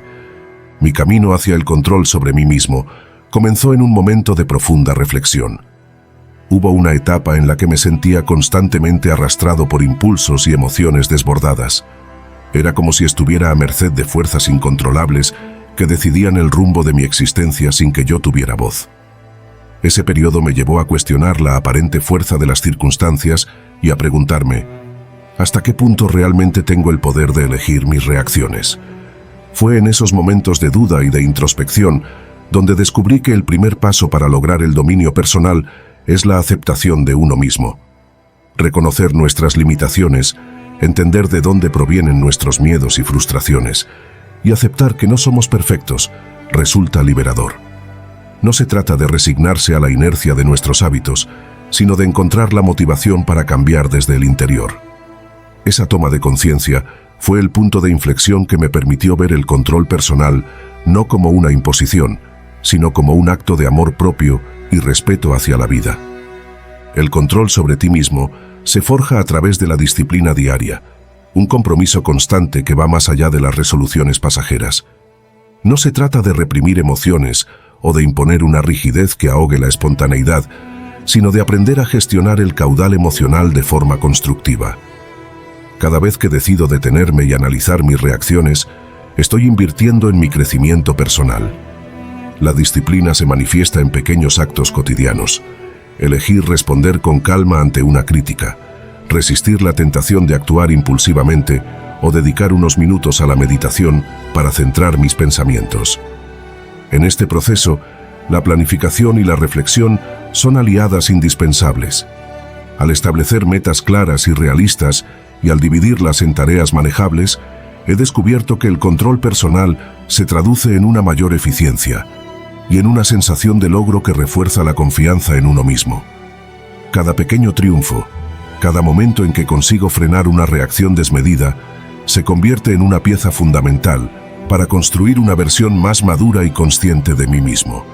Speaker 1: Mi camino hacia el control sobre mí mismo comenzó en un momento de profunda reflexión. Hubo una etapa en la que me sentía constantemente arrastrado por impulsos y emociones desbordadas. Era como si estuviera a merced de fuerzas incontrolables que decidían el rumbo de mi existencia sin que yo tuviera voz. Ese periodo me llevó a cuestionar la aparente fuerza de las circunstancias y a preguntarme, ¿hasta qué punto realmente tengo el poder de elegir mis reacciones? Fue en esos momentos de duda y de introspección donde descubrí que el primer paso para lograr el dominio personal es la aceptación de uno mismo. Reconocer nuestras limitaciones, entender de dónde provienen nuestros miedos y frustraciones, y aceptar que no somos perfectos, resulta liberador. No se trata de resignarse a la inercia de nuestros hábitos, sino de encontrar la motivación para cambiar desde el interior. Esa toma de conciencia fue el punto de inflexión que me permitió ver el control personal no como una imposición, sino como un acto de amor propio y respeto hacia la vida. El control sobre ti mismo se forja a través de la disciplina diaria, un compromiso constante que va más allá de las resoluciones pasajeras. No se trata de reprimir emociones o de imponer una rigidez que ahogue la espontaneidad, sino de aprender a gestionar el caudal emocional de forma constructiva. Cada vez que decido detenerme y analizar mis reacciones, estoy invirtiendo en mi crecimiento personal. La disciplina se manifiesta en pequeños actos cotidianos. Elegir responder con calma ante una crítica, resistir la tentación de actuar impulsivamente o dedicar unos minutos a la meditación para centrar mis pensamientos. En este proceso, la planificación y la reflexión son aliadas indispensables. Al establecer metas claras y realistas y al dividirlas en tareas manejables, he descubierto que el control personal se traduce en una mayor eficiencia y en una sensación de logro que refuerza la confianza en uno mismo. Cada pequeño triunfo, Cada momento en que consigo frenar una reacción desmedida se convierte en una pieza fundamental para construir una versión más madura y consciente de mí mismo.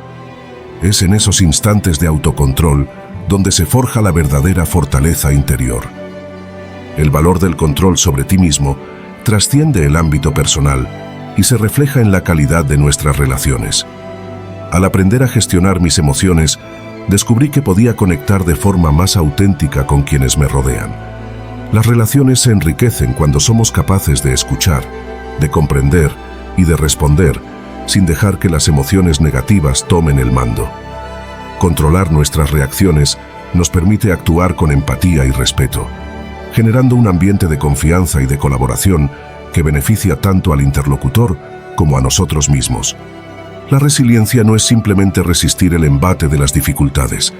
Speaker 1: Es en esos instantes de autocontrol donde se forja la verdadera fortaleza interior. El valor del control sobre ti mismo trasciende el ámbito personal y se refleja en la calidad de nuestras relaciones. Al aprender a gestionar mis emociones, descubrí que podía conectar de forma más auténtica con quienes me rodean. Las relaciones se enriquecen cuando somos capaces de escuchar, de comprender y de responder sin dejar que las emociones negativas tomen el mando. Controlar nuestras reacciones nos permite actuar con empatía y respeto, generando un ambiente de confianza y de colaboración que beneficia tanto al interlocutor como a nosotros mismos. La resiliencia no es simplemente resistir el embate de las dificultades,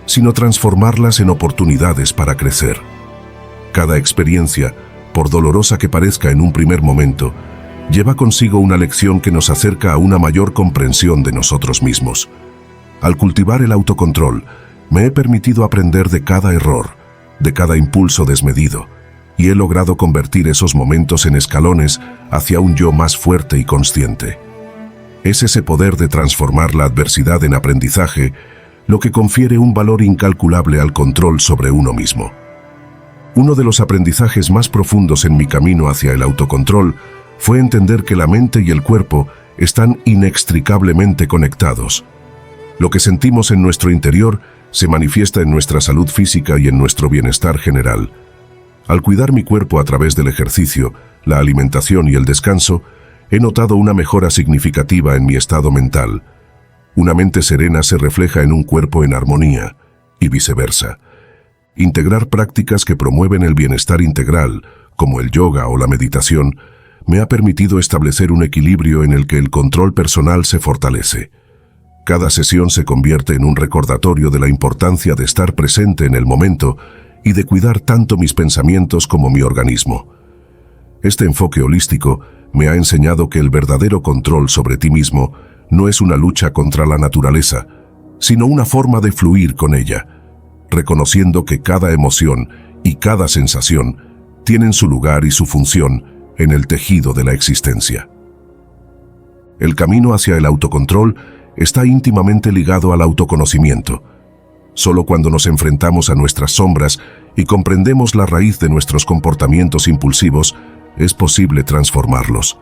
Speaker 1: sino transformarlas en oportunidades para crecer. Cada experiencia, por dolorosa que parezca en un primer momento, lleva consigo una lección que nos acerca a una mayor comprensión de nosotros mismos. Al cultivar el autocontrol, me he permitido aprender de cada error, de cada impulso desmedido, y he logrado convertir esos momentos en escalones hacia un yo más fuerte y consciente. Es ese poder de transformar la adversidad en aprendizaje lo que confiere un valor incalculable al control sobre uno mismo. Uno de los aprendizajes más profundos en mi camino hacia el autocontrol fue entender que la mente y el cuerpo están inextricablemente conectados. Lo que sentimos en nuestro interior se manifiesta en nuestra salud física y en nuestro bienestar general. Al cuidar mi cuerpo a través del ejercicio, la alimentación y el descanso, he notado una mejora significativa en mi estado mental. Una mente serena se refleja en un cuerpo en armonía, y viceversa. Integrar prácticas que promueven el bienestar integral, como el yoga o la meditación, me ha permitido establecer un equilibrio en el que el control personal se fortalece. Cada sesión se convierte en un recordatorio de la importancia de estar presente en el momento y de cuidar tanto mis pensamientos como mi organismo. Este enfoque holístico me ha enseñado que el verdadero control sobre ti mismo no es una lucha contra la naturaleza, sino una forma de fluir con ella, reconociendo que cada emoción y cada sensación tienen su lugar y su función en el tejido de la existencia. El camino hacia el autocontrol está íntimamente ligado al autoconocimiento. Solo cuando nos enfrentamos a nuestras sombras y comprendemos la raíz de nuestros comportamientos impulsivos, es posible transformarlos.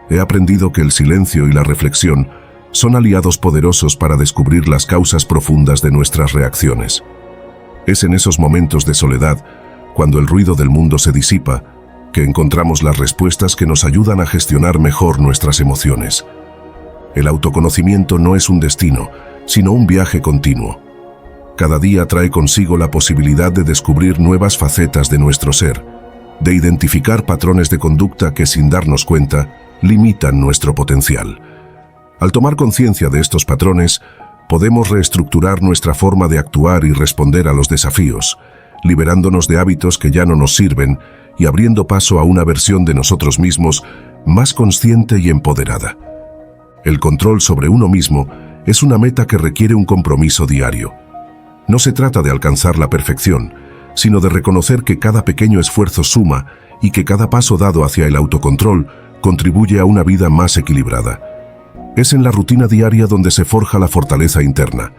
Speaker 1: He aprendido que el silencio y la reflexión son aliados poderosos para descubrir las causas profundas de nuestras reacciones. Es en esos momentos de soledad, cuando el ruido del mundo se disipa, que encontramos las respuestas que nos ayudan a gestionar mejor nuestras emociones. El autoconocimiento no es un destino, sino un viaje continuo. Cada día trae consigo la posibilidad de descubrir nuevas facetas de nuestro ser, de identificar patrones de conducta que, sin darnos cuenta, limitan nuestro potencial. Al tomar conciencia de estos patrones, podemos reestructurar nuestra forma de actuar y responder a los desafíos, liberándonos de hábitos que ya no nos sirven y abriendo paso a una versión de nosotros mismos más consciente y empoderada. El control sobre uno mismo es una meta que requiere un compromiso diario. No se trata de alcanzar la perfección, sino de reconocer que cada pequeño esfuerzo suma y que cada paso dado hacia el autocontrol contribuye a una vida más equilibrada. Es en la rutina diaria donde se forja la fortaleza interna,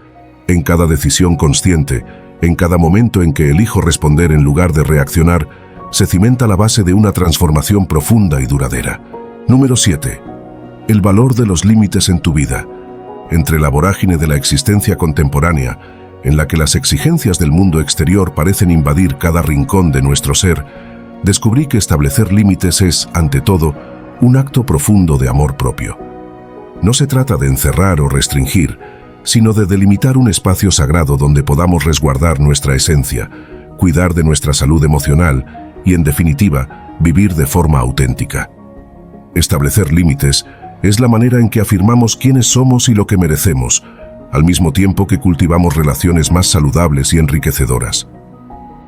Speaker 1: en cada decisión consciente, en cada momento en que elijo responder en lugar de reaccionar, se cimenta la base de una transformación profunda y duradera. Número 7. El valor de los límites en tu vida. Entre la vorágine de la existencia contemporánea, en la que las exigencias del mundo exterior parecen invadir cada rincón de nuestro ser, descubrí que establecer límites es, ante todo, un acto profundo de amor propio. No se trata de encerrar o restringir, sino de delimitar un espacio sagrado donde podamos resguardar nuestra esencia, cuidar de nuestra salud emocional y, en definitiva, vivir de forma auténtica. Establecer límites es la manera en que afirmamos quiénes somos y lo que merecemos, al mismo tiempo que cultivamos relaciones más saludables y enriquecedoras.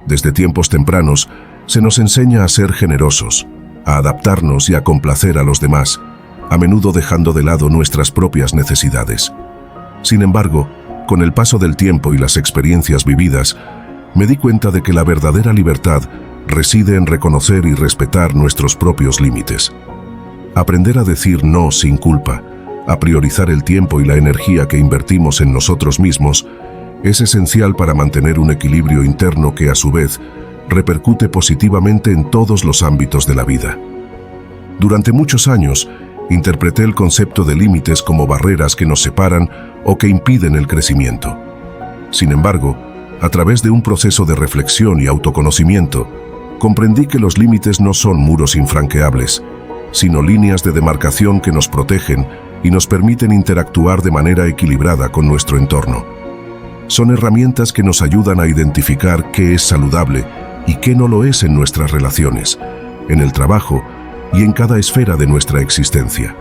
Speaker 1: Desde tiempos tempranos, se nos enseña a ser generosos, a adaptarnos y a complacer a los demás, a menudo dejando de lado nuestras propias necesidades. Sin embargo, con el paso del tiempo y las experiencias vividas, me di cuenta de que la verdadera libertad reside en reconocer y respetar nuestros propios límites. Aprender a decir no sin culpa, a priorizar el tiempo y la energía que invertimos en nosotros mismos, es esencial para mantener un equilibrio interno que, a su vez, repercute positivamente en todos los ámbitos de la vida. Durante muchos años, interpreté el concepto de límites como barreras que nos separan o que impiden el crecimiento. Sin embargo, a través de un proceso de reflexión y autoconocimiento, comprendí que los límites no son muros infranqueables, sino líneas de demarcación que nos protegen y nos permiten interactuar de manera equilibrada con nuestro entorno. Son herramientas que nos ayudan a identificar qué es saludable y qué no lo es en nuestras relaciones, en el trabajo y en cada esfera de nuestra existencia.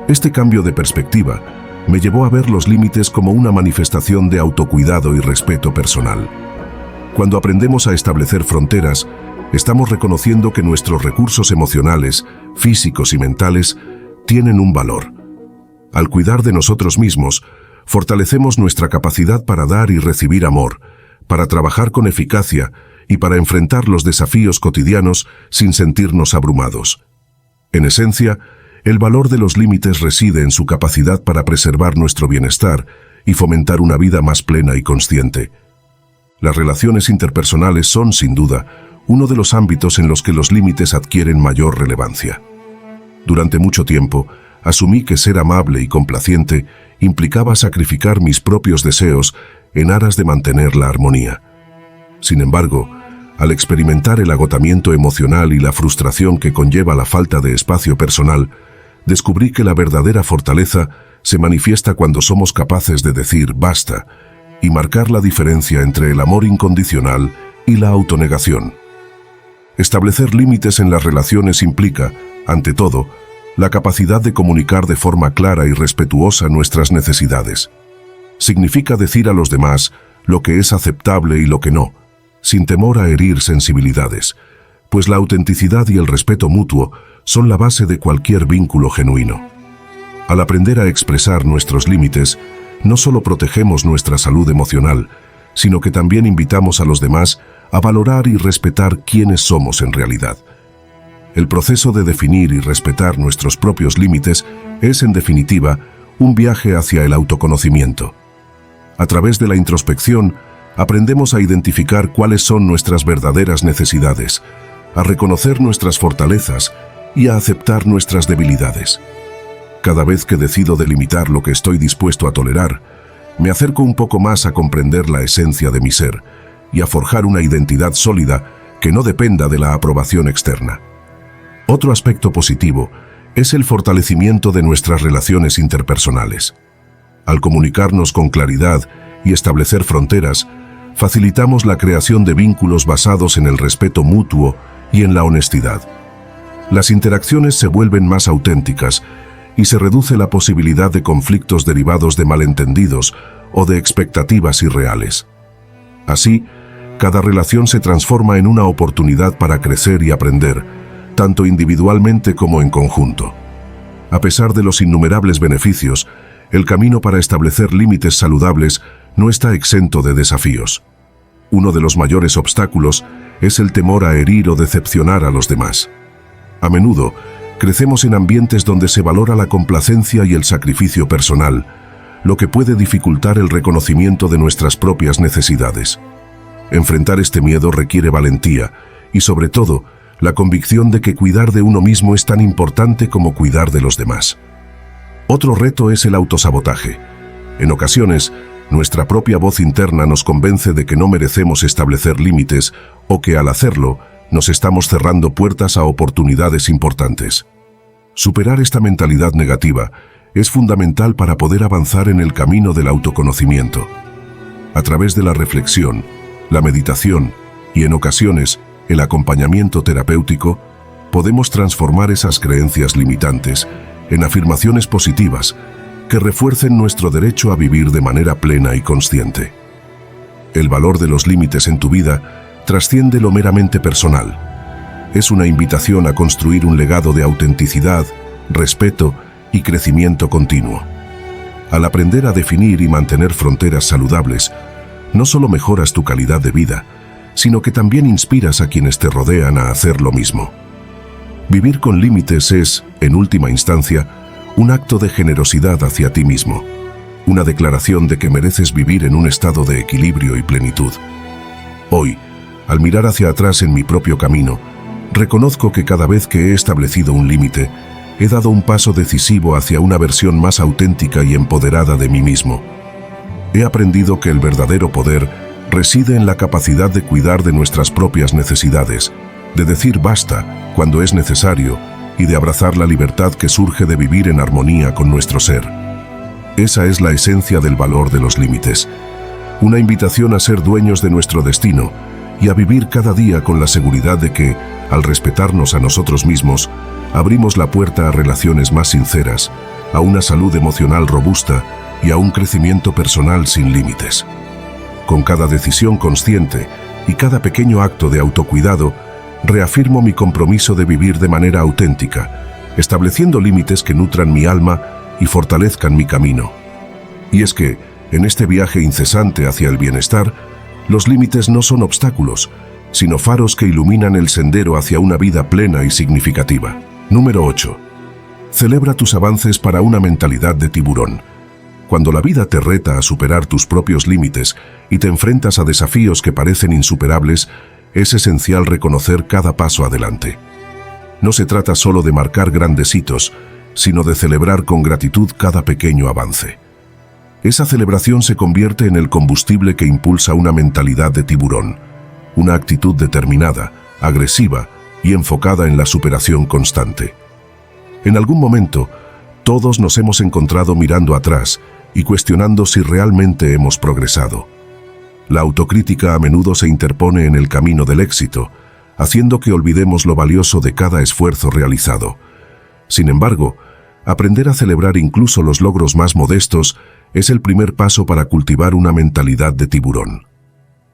Speaker 1: Este cambio de perspectiva me llevó a ver los límites como una manifestación de autocuidado y respeto personal. Cuando aprendemos a establecer fronteras, estamos reconociendo que nuestros recursos emocionales, físicos y mentales tienen un valor. Al cuidar de nosotros mismos, fortalecemos nuestra capacidad para dar y recibir amor, para trabajar con eficacia y para enfrentar los desafíos cotidianos sin sentirnos abrumados. En esencia, el valor de los límites reside en su capacidad para preservar nuestro bienestar y fomentar una vida más plena y consciente. Las relaciones interpersonales son, sin duda, uno de los ámbitos en los que los límites adquieren mayor relevancia. Durante mucho tiempo, asumí que ser amable y complaciente implicaba sacrificar mis propios deseos en aras de mantener la armonía. Sin embargo, al experimentar el agotamiento emocional y la frustración que conlleva la falta de espacio personal, descubrí que la verdadera fortaleza se manifiesta cuando somos capaces de decir basta y marcar la diferencia entre el amor incondicional y la autonegación. Establecer límites en las relaciones implica, ante todo, la capacidad de comunicar de forma clara y respetuosa nuestras necesidades. Significa decir a los demás lo que es aceptable y lo que no, sin temor a herir sensibilidades, pues la autenticidad y el respeto mutuo son la base de cualquier vínculo genuino. Al aprender a expresar nuestros límites, no solo protegemos nuestra salud emocional, sino que también invitamos a los demás a valorar y respetar quiénes somos en realidad. El proceso de definir y respetar nuestros propios límites es, en definitiva, un viaje hacia el autoconocimiento. A través de la introspección, aprendemos a identificar cuáles son nuestras verdaderas necesidades, a reconocer nuestras fortalezas y a aceptar nuestras debilidades. Cada vez que decido delimitar lo que estoy dispuesto a tolerar, me acerco un poco más a comprender la esencia de mi ser y a forjar una identidad sólida que no dependa de la aprobación externa. Otro aspecto positivo es el fortalecimiento de nuestras relaciones interpersonales. Al comunicarnos con claridad y establecer fronteras, facilitamos la creación de vínculos basados en el respeto mutuo y en la honestidad. Las interacciones se vuelven más auténticas y se reduce la posibilidad de conflictos derivados de malentendidos o de expectativas irreales. Así, cada relación se transforma en una oportunidad para crecer y aprender, tanto individualmente como en conjunto. A pesar de los innumerables beneficios, el camino para establecer límites saludables no está exento de desafíos. Uno de los mayores obstáculos es el temor a herir o decepcionar a los demás. A menudo, crecemos en ambientes donde se valora la complacencia y el sacrificio personal, lo que puede dificultar el reconocimiento de nuestras propias necesidades. Enfrentar este miedo requiere valentía y, sobre todo, la convicción de que cuidar de uno mismo es tan importante como cuidar de los demás. Otro reto es el autosabotaje. En ocasiones, nuestra propia voz interna nos convence de que no merecemos establecer límites o que, al hacerlo, nos estamos cerrando puertas a oportunidades importantes. Superar esta mentalidad negativa es fundamental para poder avanzar en el camino del autoconocimiento. A través de la reflexión, la meditación y, en ocasiones, el acompañamiento terapéutico, podemos transformar esas creencias limitantes en afirmaciones positivas que refuercen nuestro derecho a vivir de manera plena y consciente. El valor de los límites en tu vida trasciende lo meramente personal. Es una invitación a construir un legado de autenticidad, respeto y crecimiento continuo. Al aprender a definir y mantener fronteras saludables, no solo mejoras tu calidad de vida, sino que también inspiras a quienes te rodean a hacer lo mismo. Vivir con límites es, en última instancia, un acto de generosidad hacia ti mismo, una declaración de que mereces vivir en un estado de equilibrio y plenitud. Hoy, al mirar hacia atrás en mi propio camino, reconozco que cada vez que he establecido un límite, he dado un paso decisivo hacia una versión más auténtica y empoderada de mí mismo. He aprendido que el verdadero poder reside en la capacidad de cuidar de nuestras propias necesidades, de decir basta cuando es necesario y de abrazar la libertad que surge de vivir en armonía con nuestro ser. Esa es la esencia del valor de los límites, una invitación a ser dueños de nuestro destino y a vivir cada día con la seguridad de que, al respetarnos a nosotros mismos, abrimos la puerta a relaciones más sinceras, a una salud emocional robusta y a un crecimiento personal sin límites. Con cada decisión consciente y cada pequeño acto de autocuidado, reafirmo mi compromiso de vivir de manera auténtica, estableciendo límites que nutran mi alma y fortalezcan mi camino. Y es que, en este viaje incesante hacia el bienestar, los límites no son obstáculos, sino faros que iluminan el sendero hacia una vida plena y significativa. Número 8. Celebra tus avances para una mentalidad de tiburón. Cuando la vida te reta a superar tus propios límites y te enfrentas a desafíos que parecen insuperables, es esencial reconocer cada paso adelante. No se trata solo de marcar grandes hitos, sino de celebrar con gratitud cada pequeño avance. Esa celebración se convierte en el combustible que impulsa una mentalidad de tiburón, una actitud determinada, agresiva y enfocada en la superación constante. En algún momento, todos nos hemos encontrado mirando atrás y cuestionando si realmente hemos progresado. La autocrítica a menudo se interpone en el camino del éxito, haciendo que olvidemos lo valioso de cada esfuerzo realizado. Sin embargo, aprender a celebrar incluso los logros más modestos es el primer paso para cultivar una mentalidad de tiburón.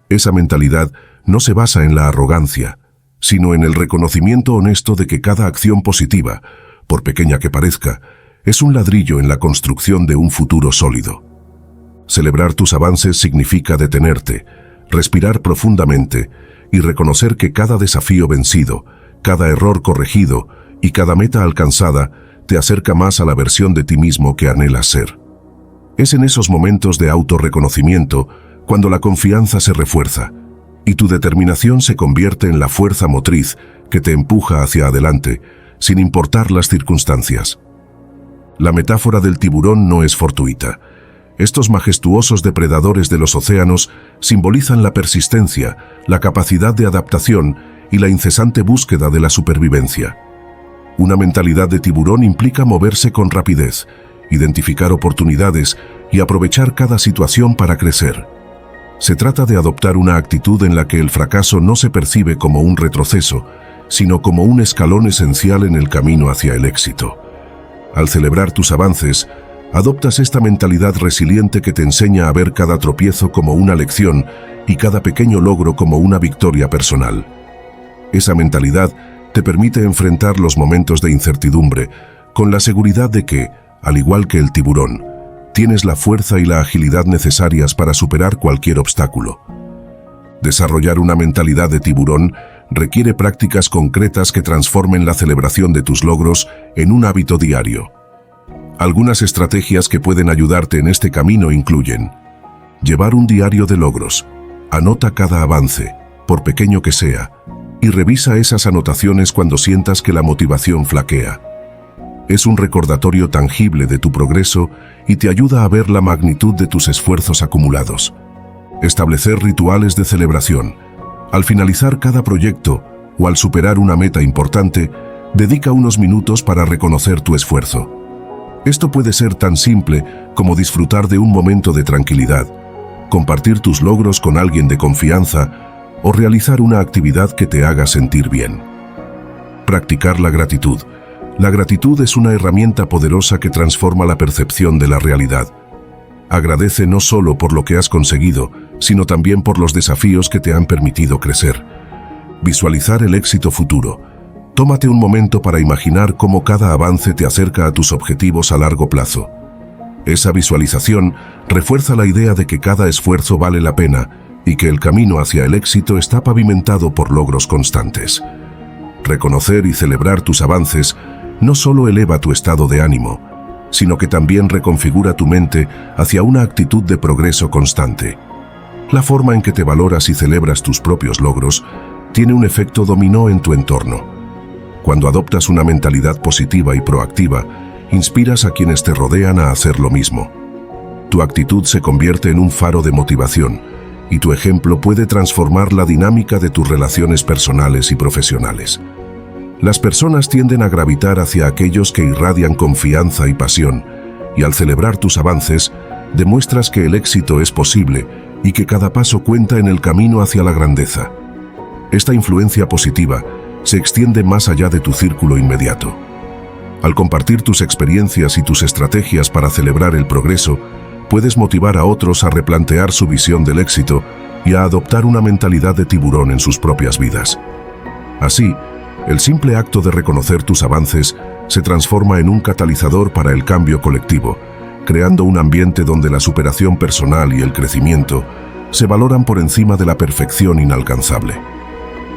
Speaker 1: Esa mentalidad no se basa en la arrogancia, sino en el reconocimiento honesto de que cada acción positiva, por pequeña que parezca, es un ladrillo en la construcción de un futuro sólido. Celebrar tus avances significa detenerte, respirar profundamente y reconocer que cada desafío vencido, cada error corregido y cada meta alcanzada te acerca más a la versión de ti mismo que anhelas ser. Es en esos momentos de autorreconocimiento cuando la confianza se refuerza y tu determinación se convierte en la fuerza motriz que te empuja hacia adelante, sin importar las circunstancias. La metáfora del tiburón no es fortuita. Estos majestuosos depredadores de los océanos simbolizan la persistencia, la capacidad de adaptación y la incesante búsqueda de la supervivencia. Una mentalidad de tiburón implica moverse con rapidez, identificar oportunidades y aprovechar cada situación para crecer. Se trata de adoptar una actitud en la que el fracaso no se percibe como un retroceso, sino como un escalón esencial en el camino hacia el éxito. Al celebrar tus avances, adoptas esta mentalidad resiliente que te enseña a ver cada tropiezo como una lección y cada pequeño logro como una victoria personal. Esa mentalidad te permite enfrentar los momentos de incertidumbre con la seguridad de que, al igual que el tiburón, tienes la fuerza y la agilidad necesarias para superar cualquier obstáculo. Desarrollar una mentalidad de tiburón requiere prácticas concretas que transformen la celebración de tus logros en un hábito diario. Algunas estrategias que pueden ayudarte en este camino incluyen: llevar un diario de logros. Anota cada avance, por pequeño que sea, y revisa esas anotaciones cuando sientas que la motivación flaquea. Es un recordatorio tangible de tu progreso y te ayuda a ver la magnitud de tus esfuerzos acumulados. Establecer rituales de celebración. Al finalizar cada proyecto o al superar una meta importante, dedica unos minutos para reconocer tu esfuerzo. Esto puede ser tan simple como disfrutar de un momento de tranquilidad, compartir tus logros con alguien de confianza o realizar una actividad que te haga sentir bien. Practicar la gratitud. La gratitud es una herramienta poderosa que transforma la percepción de la realidad. Agradece no solo por lo que has conseguido, sino también por los desafíos que te han permitido crecer. Visualizar el éxito futuro. Tómate un momento para imaginar cómo cada avance te acerca a tus objetivos a largo plazo. Esa visualización refuerza la idea de que cada esfuerzo vale la pena y que el camino hacia el éxito está pavimentado por logros constantes. Reconocer y celebrar tus avances no solo eleva tu estado de ánimo, sino que también reconfigura tu mente hacia una actitud de progreso constante. La forma en que te valoras y celebras tus propios logros tiene un efecto dominó en tu entorno. Cuando adoptas una mentalidad positiva y proactiva, inspiras a quienes te rodean a hacer lo mismo. Tu actitud se convierte en un faro de motivación y tu ejemplo puede transformar la dinámica de tus relaciones personales y profesionales. Las personas tienden a gravitar hacia aquellos que irradian confianza y pasión, y al celebrar tus avances, demuestras que el éxito es posible y que cada paso cuenta en el camino hacia la grandeza. Esta influencia positiva se extiende más allá de tu círculo inmediato. Al compartir tus experiencias y tus estrategias para celebrar el progreso, puedes motivar a otros a replantear su visión del éxito y a adoptar una mentalidad de tiburón en sus propias vidas. Así, el simple acto de reconocer tus avances se transforma en un catalizador para el cambio colectivo, creando un ambiente donde la superación personal y el crecimiento se valoran por encima de la perfección inalcanzable.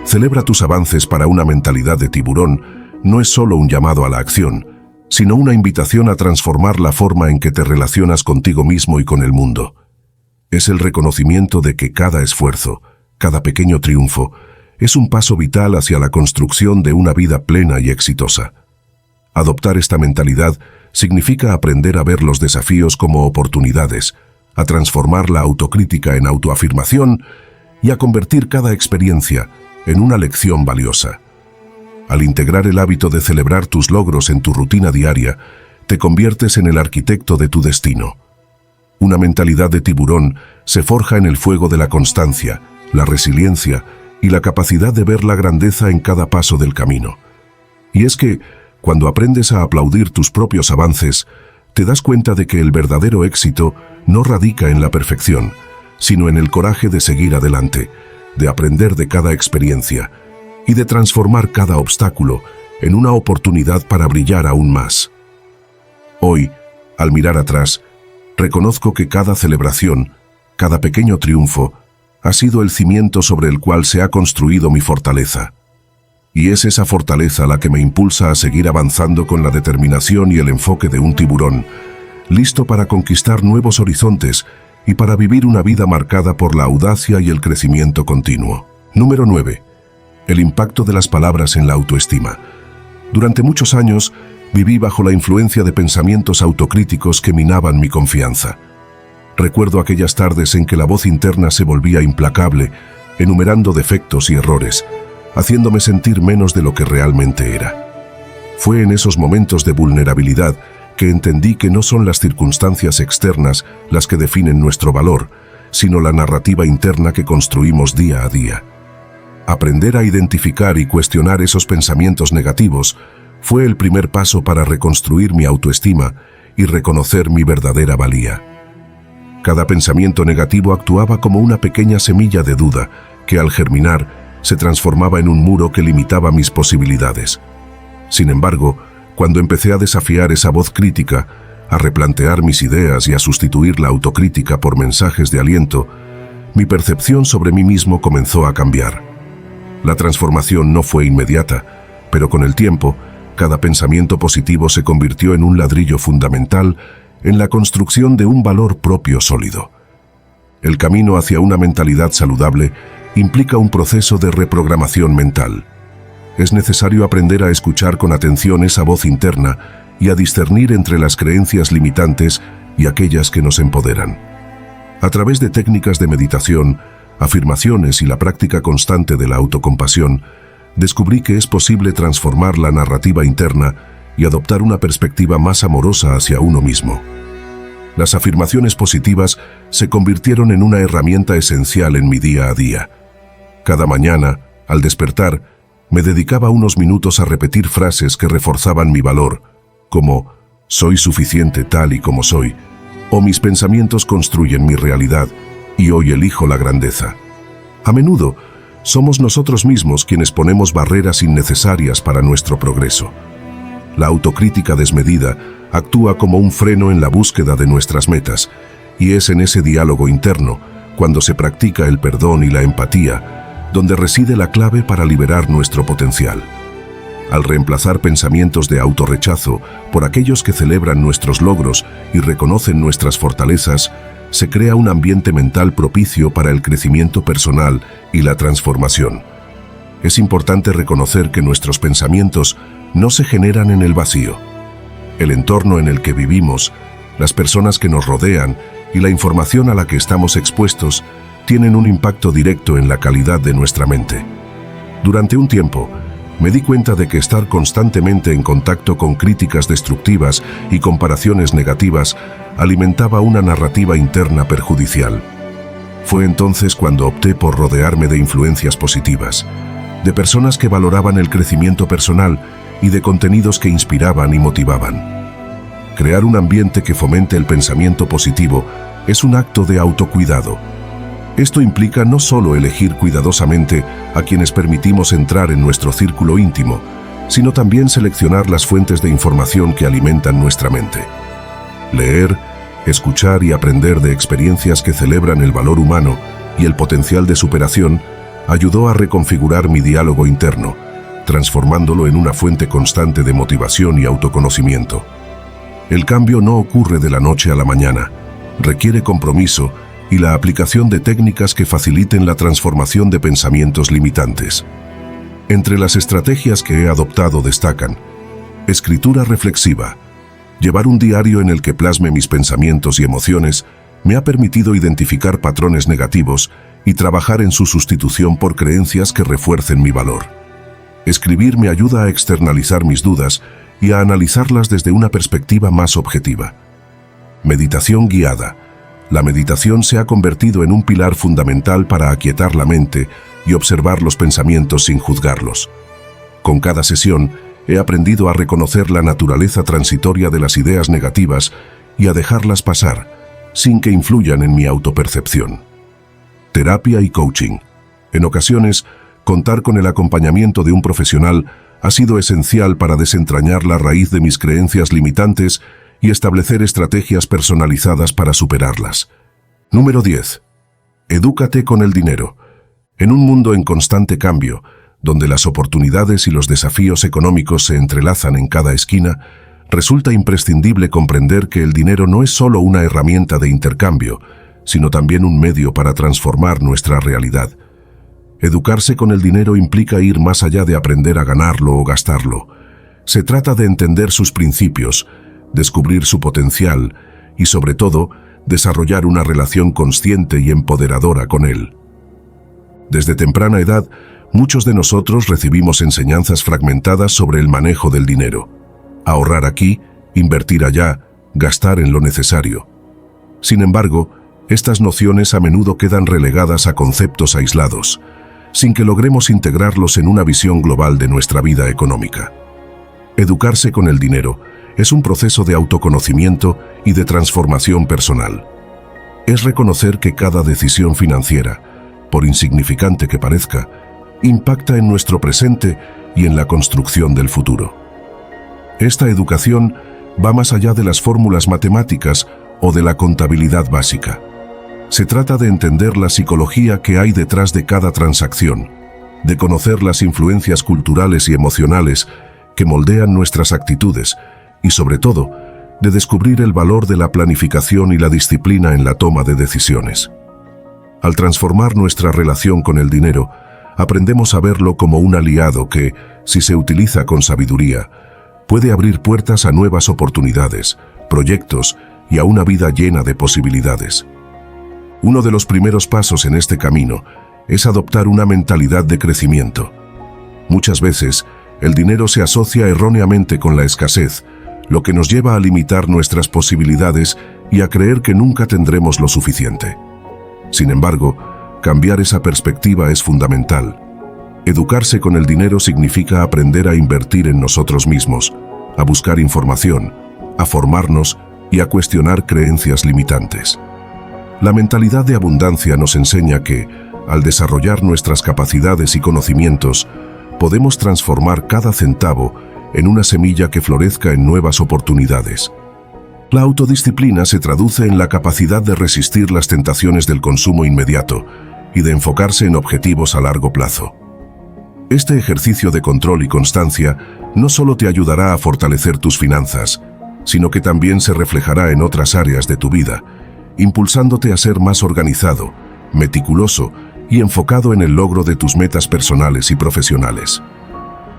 Speaker 1: Celebra tus avances para una mentalidad de tiburón no es solo un llamado a la acción, sino una invitación a transformar la forma en que te relacionas contigo mismo y con el mundo. Es el reconocimiento de que cada esfuerzo, cada pequeño triunfo, es un paso vital hacia la construcción de una vida plena y exitosa. Adoptar esta mentalidad significa aprender a ver los desafíos como oportunidades, a transformar la autocrítica en autoafirmación y a convertir cada experiencia en una lección valiosa. Al integrar el hábito de celebrar tus logros en tu rutina diaria, te conviertes en el arquitecto de tu destino. Una mentalidad de tiburón se forja en el fuego de la constancia, la resiliencia y la capacidad de ver la grandeza en cada paso del camino. Y es que, cuando aprendes a aplaudir tus propios avances, te das cuenta de que el verdadero éxito no radica en la perfección, sino en el coraje de seguir adelante, de aprender de cada experiencia y de transformar cada obstáculo en una oportunidad para brillar aún más. Hoy, al mirar atrás, reconozco que cada celebración, cada pequeño triunfo, ha sido el cimiento sobre el cual se ha construido mi fortaleza. Y es esa fortaleza la que me impulsa a seguir avanzando con la determinación y el enfoque de un tiburón, listo para conquistar nuevos horizontes y para vivir una vida marcada por la audacia y el crecimiento continuo. Número 9. El impacto de las palabras en la autoestima. Durante muchos años, viví bajo la influencia de pensamientos autocríticos que minaban mi confianza. Recuerdo aquellas tardes en que la voz interna se volvía implacable, enumerando defectos y errores, haciéndome sentir menos de lo que realmente era. Fue en esos momentos de vulnerabilidad que entendí que no son las circunstancias externas las que definen nuestro valor, sino la narrativa interna que construimos día a día. Aprender a identificar y cuestionar esos pensamientos negativos fue el primer paso para reconstruir mi autoestima y reconocer mi verdadera valía. Cada pensamiento negativo actuaba como una pequeña semilla de duda que al germinar se transformaba en un muro que limitaba mis posibilidades. Sin embargo, cuando empecé a desafiar esa voz crítica, a replantear mis ideas y a sustituir la autocrítica por mensajes de aliento, mi percepción sobre mí mismo comenzó a cambiar. La transformación no fue inmediata, pero con el tiempo, cada pensamiento positivo se convirtió en un ladrillo fundamental en la construcción de un valor propio sólido. El camino hacia una mentalidad saludable implica un proceso de reprogramación mental. Es necesario aprender a escuchar con atención esa voz interna y a discernir entre las creencias limitantes y aquellas que nos empoderan. A través de técnicas de meditación, afirmaciones y la práctica constante de la autocompasión, descubrí que es posible transformar la narrativa interna y adoptar una perspectiva más amorosa hacia uno mismo. Las afirmaciones positivas se convirtieron en una herramienta esencial en mi día a día. Cada mañana, al despertar, me dedicaba unos minutos a repetir frases que reforzaban mi valor, como «soy suficiente tal y como soy», o «mis pensamientos construyen mi realidad y hoy elijo la grandeza». A menudo, somos nosotros mismos quienes ponemos barreras innecesarias para nuestro progreso. La autocrítica desmedida actúa como un freno en la búsqueda de nuestras metas, y es en ese diálogo interno, cuando se practica el perdón y la empatía, donde reside la clave para liberar nuestro potencial. Al reemplazar pensamientos de autorrechazo por aquellos que celebran nuestros logros y reconocen nuestras fortalezas, se crea un ambiente mental propicio para el crecimiento personal y la transformación. Es importante reconocer que nuestros pensamientos no se generan en el vacío. El entorno en el que vivimos, las personas que nos rodean y la información a la que estamos expuestos tienen un impacto directo en la calidad de nuestra mente. Durante un tiempo, me di cuenta de que estar constantemente en contacto con críticas destructivas y comparaciones negativas alimentaba una narrativa interna perjudicial. Fue entonces cuando opté por rodearme de influencias positivas, de personas que valoraban el crecimiento personal y de contenidos que inspiraban y motivaban. Crear un ambiente que fomente el pensamiento positivo es un acto de autocuidado. Esto implica no solo elegir cuidadosamente a quienes permitimos entrar en nuestro círculo íntimo, sino también seleccionar las fuentes de información que alimentan nuestra mente. Leer, escuchar y aprender de experiencias que celebran el valor humano y el potencial de superación ayudó a reconfigurar mi diálogo interno, transformándolo en una fuente constante de motivación y autoconocimiento. El cambio no ocurre de la noche a la mañana, requiere compromiso y la aplicación de técnicas que faciliten la transformación de pensamientos limitantes. Entre las estrategias que he adoptado destacan: escritura reflexiva. Llevar un diario en el que plasme mis pensamientos y emociones me ha permitido identificar patrones negativos y trabajar en su sustitución por creencias que refuercen mi valor. Escribir me ayuda a externalizar mis dudas y a analizarlas desde una perspectiva más objetiva. Meditación guiada. La meditación se ha convertido en un pilar fundamental para aquietar la mente y observar los pensamientos sin juzgarlos. Con cada sesión, he aprendido a reconocer la naturaleza transitoria de las ideas negativas y a dejarlas pasar, sin que influyan en mi autopercepción. Terapia y coaching. En ocasiones, contar con el acompañamiento de un profesional ha sido esencial para desentrañar la raíz de mis creencias limitantes y establecer estrategias personalizadas para superarlas. Número 10. Edúcate con el dinero. En un mundo en constante cambio, donde las oportunidades y los desafíos económicos se entrelazan en cada esquina, resulta imprescindible comprender que el dinero no es solo una herramienta de intercambio, sino también un medio para transformar nuestra realidad. Educarse con el dinero implica ir más allá de aprender a ganarlo o gastarlo. Se trata de entender sus principios, descubrir su potencial y, sobre todo, desarrollar una relación consciente y empoderadora con él. Desde temprana edad, muchos de nosotros recibimos enseñanzas fragmentadas sobre el manejo del dinero. Ahorrar aquí, invertir allá, gastar en lo necesario. Sin embargo, estas nociones a menudo quedan relegadas a conceptos aislados, sin que logremos integrarlos en una visión global de nuestra vida económica. Educarse con el dinero es un proceso de autoconocimiento y de transformación personal. Es reconocer que cada decisión financiera, por insignificante que parezca, impacta en nuestro presente y en la construcción del futuro. Esta educación va más allá de las fórmulas matemáticas o de la contabilidad básica. Se trata de entender la psicología que hay detrás de cada transacción, de conocer las influencias culturales y emocionales que moldean nuestras actitudes y, sobre todo, de descubrir el valor de la planificación y la disciplina en la toma de decisiones. Al transformar nuestra relación con el dinero, aprendemos a verlo como un aliado que, si se utiliza con sabiduría, puede abrir puertas a nuevas oportunidades, proyectos y a una vida llena de posibilidades. Uno de los primeros pasos en este camino es adoptar una mentalidad de crecimiento. Muchas veces, el dinero se asocia erróneamente con la escasez, lo que nos lleva a limitar nuestras posibilidades y a creer que nunca tendremos lo suficiente. Sin embargo, cambiar esa perspectiva es fundamental. Educarse con el dinero significa aprender a invertir en nosotros mismos, a buscar información, a formarnos y a cuestionar creencias limitantes. La mentalidad de abundancia nos enseña que, al desarrollar nuestras capacidades y conocimientos, podemos transformar cada centavo en una semilla que florezca en nuevas oportunidades. La autodisciplina se traduce en la capacidad de resistir las tentaciones del consumo inmediato y de enfocarse en objetivos a largo plazo. Este ejercicio de control y constancia no solo te ayudará a fortalecer tus finanzas, sino que también se reflejará en otras áreas de tu vida, impulsándote a ser más organizado, meticuloso y enfocado en el logro de tus metas personales y profesionales.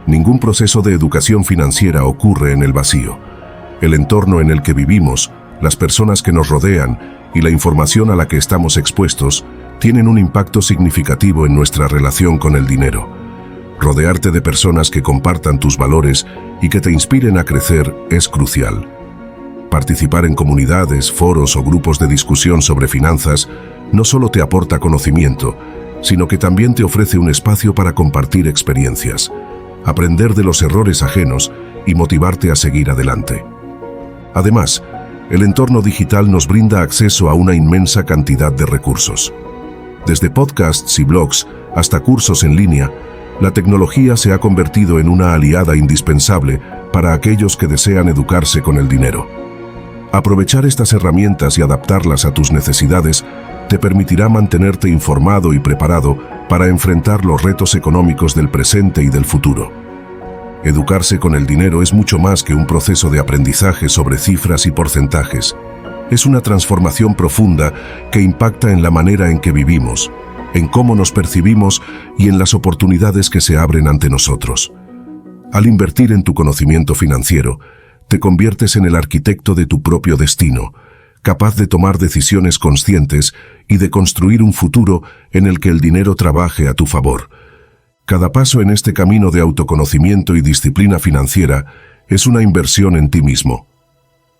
Speaker 1: Ningún proceso de educación financiera ocurre en el vacío. El entorno en el que vivimos, las personas que nos rodean y la información a la que estamos expuestos tienen un impacto significativo en nuestra relación con el dinero. Rodearte de personas que compartan tus valores y que te inspiren a crecer es crucial. Participar en comunidades, foros o grupos de discusión sobre finanzas no solo te aporta conocimiento, sino que también te ofrece un espacio para compartir experiencias, aprender de los errores ajenos y motivarte a seguir adelante. Además, el entorno digital nos brinda acceso a una inmensa cantidad de recursos. Desde podcasts y blogs hasta cursos en línea, la tecnología se ha convertido en una aliada indispensable para aquellos que desean educarse con el dinero. Aprovechar estas herramientas y adaptarlas a tus necesidades te permitirá mantenerte informado y preparado para enfrentar los retos económicos del presente y del futuro. Educarse con el dinero es mucho más que un proceso de aprendizaje sobre cifras y porcentajes. Es una transformación profunda que impacta en la manera en que vivimos, en cómo nos percibimos y en las oportunidades que se abren ante nosotros. Al invertir en tu conocimiento financiero, te conviertes en el arquitecto de tu propio destino, capaz de tomar decisiones conscientes y de construir un futuro en el que el dinero trabaje a tu favor. Cada paso en este camino de autoconocimiento y disciplina financiera es una inversión en ti mismo.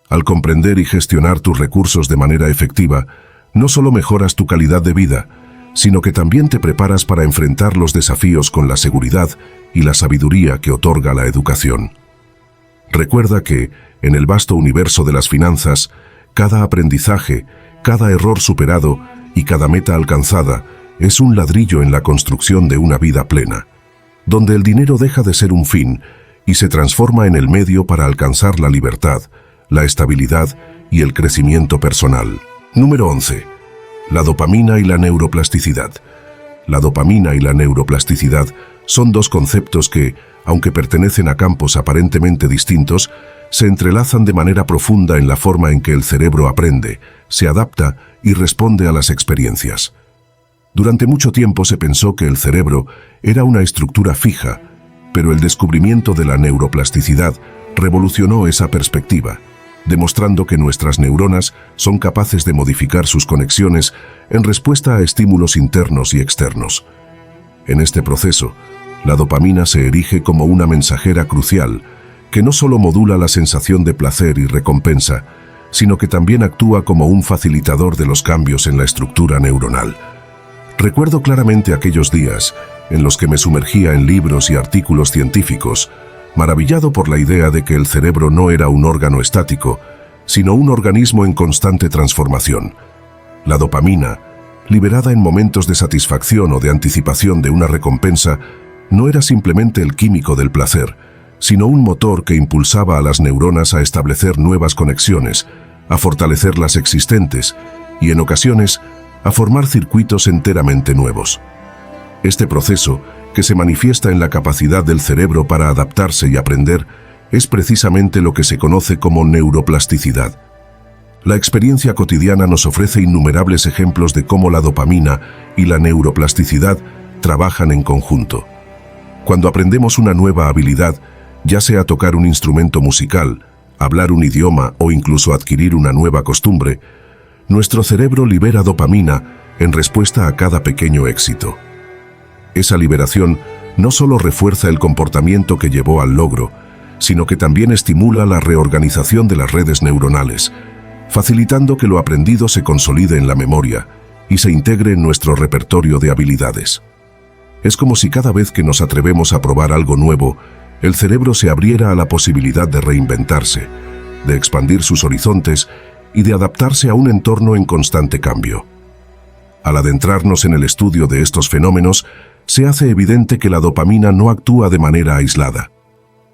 Speaker 1: Al comprender y gestionar tus recursos de manera efectiva, no solo mejoras tu calidad de vida, sino que también te preparas para enfrentar los desafíos con la seguridad y la sabiduría que otorga la educación. Recuerda que, en el vasto universo de las finanzas, cada aprendizaje, cada error superado y cada meta alcanzada es un ladrillo en la construcción de una vida plena, donde el dinero deja de ser un fin y se transforma en el medio para alcanzar la libertad, la estabilidad y el crecimiento personal. Número 11. La dopamina y la neuroplasticidad. La dopamina y la neuroplasticidad son dos conceptos que, aunque pertenecen a campos aparentemente distintos, se entrelazan de manera profunda en la forma en que el cerebro aprende, se adapta y responde a las experiencias. Durante mucho tiempo se pensó que el cerebro era una estructura fija, pero el descubrimiento de la neuroplasticidad revolucionó esa perspectiva, demostrando que nuestras neuronas son capaces de modificar sus conexiones en respuesta a estímulos internos y externos. En este proceso, la dopamina se erige como una mensajera crucial que no solo modula la sensación de placer y recompensa, sino que también actúa como un facilitador de los cambios en la estructura neuronal. Recuerdo claramente aquellos días en los que me sumergía en libros y artículos científicos, maravillado por la idea de que el cerebro no era un órgano estático, sino un organismo en constante transformación. La dopamina, liberada en momentos de satisfacción o de anticipación de una recompensa, no era simplemente el químico del placer, sino un motor que impulsaba a las neuronas a establecer nuevas conexiones, a fortalecer las existentes y, en ocasiones, a formar circuitos enteramente nuevos. Este proceso, que se manifiesta en la capacidad del cerebro para adaptarse y aprender, es precisamente lo que se conoce como neuroplasticidad. La experiencia cotidiana nos ofrece innumerables ejemplos de cómo la dopamina y la neuroplasticidad trabajan en conjunto. Cuando aprendemos una nueva habilidad, ya sea tocar un instrumento musical, hablar un idioma o incluso adquirir una nueva costumbre, nuestro cerebro libera dopamina en respuesta a cada pequeño éxito. Esa liberación no solo refuerza el comportamiento que llevó al logro, sino que también estimula la reorganización de las redes neuronales, facilitando que lo aprendido se consolide en la memoria y se integre en nuestro repertorio de habilidades. Es como si cada vez que nos atrevemos a probar algo nuevo, el cerebro se abriera a la posibilidad de reinventarse, de expandir sus horizontes y de adaptarse a un entorno en constante cambio. Al adentrarnos en el estudio de estos fenómenos, se hace evidente que la dopamina no actúa de manera aislada.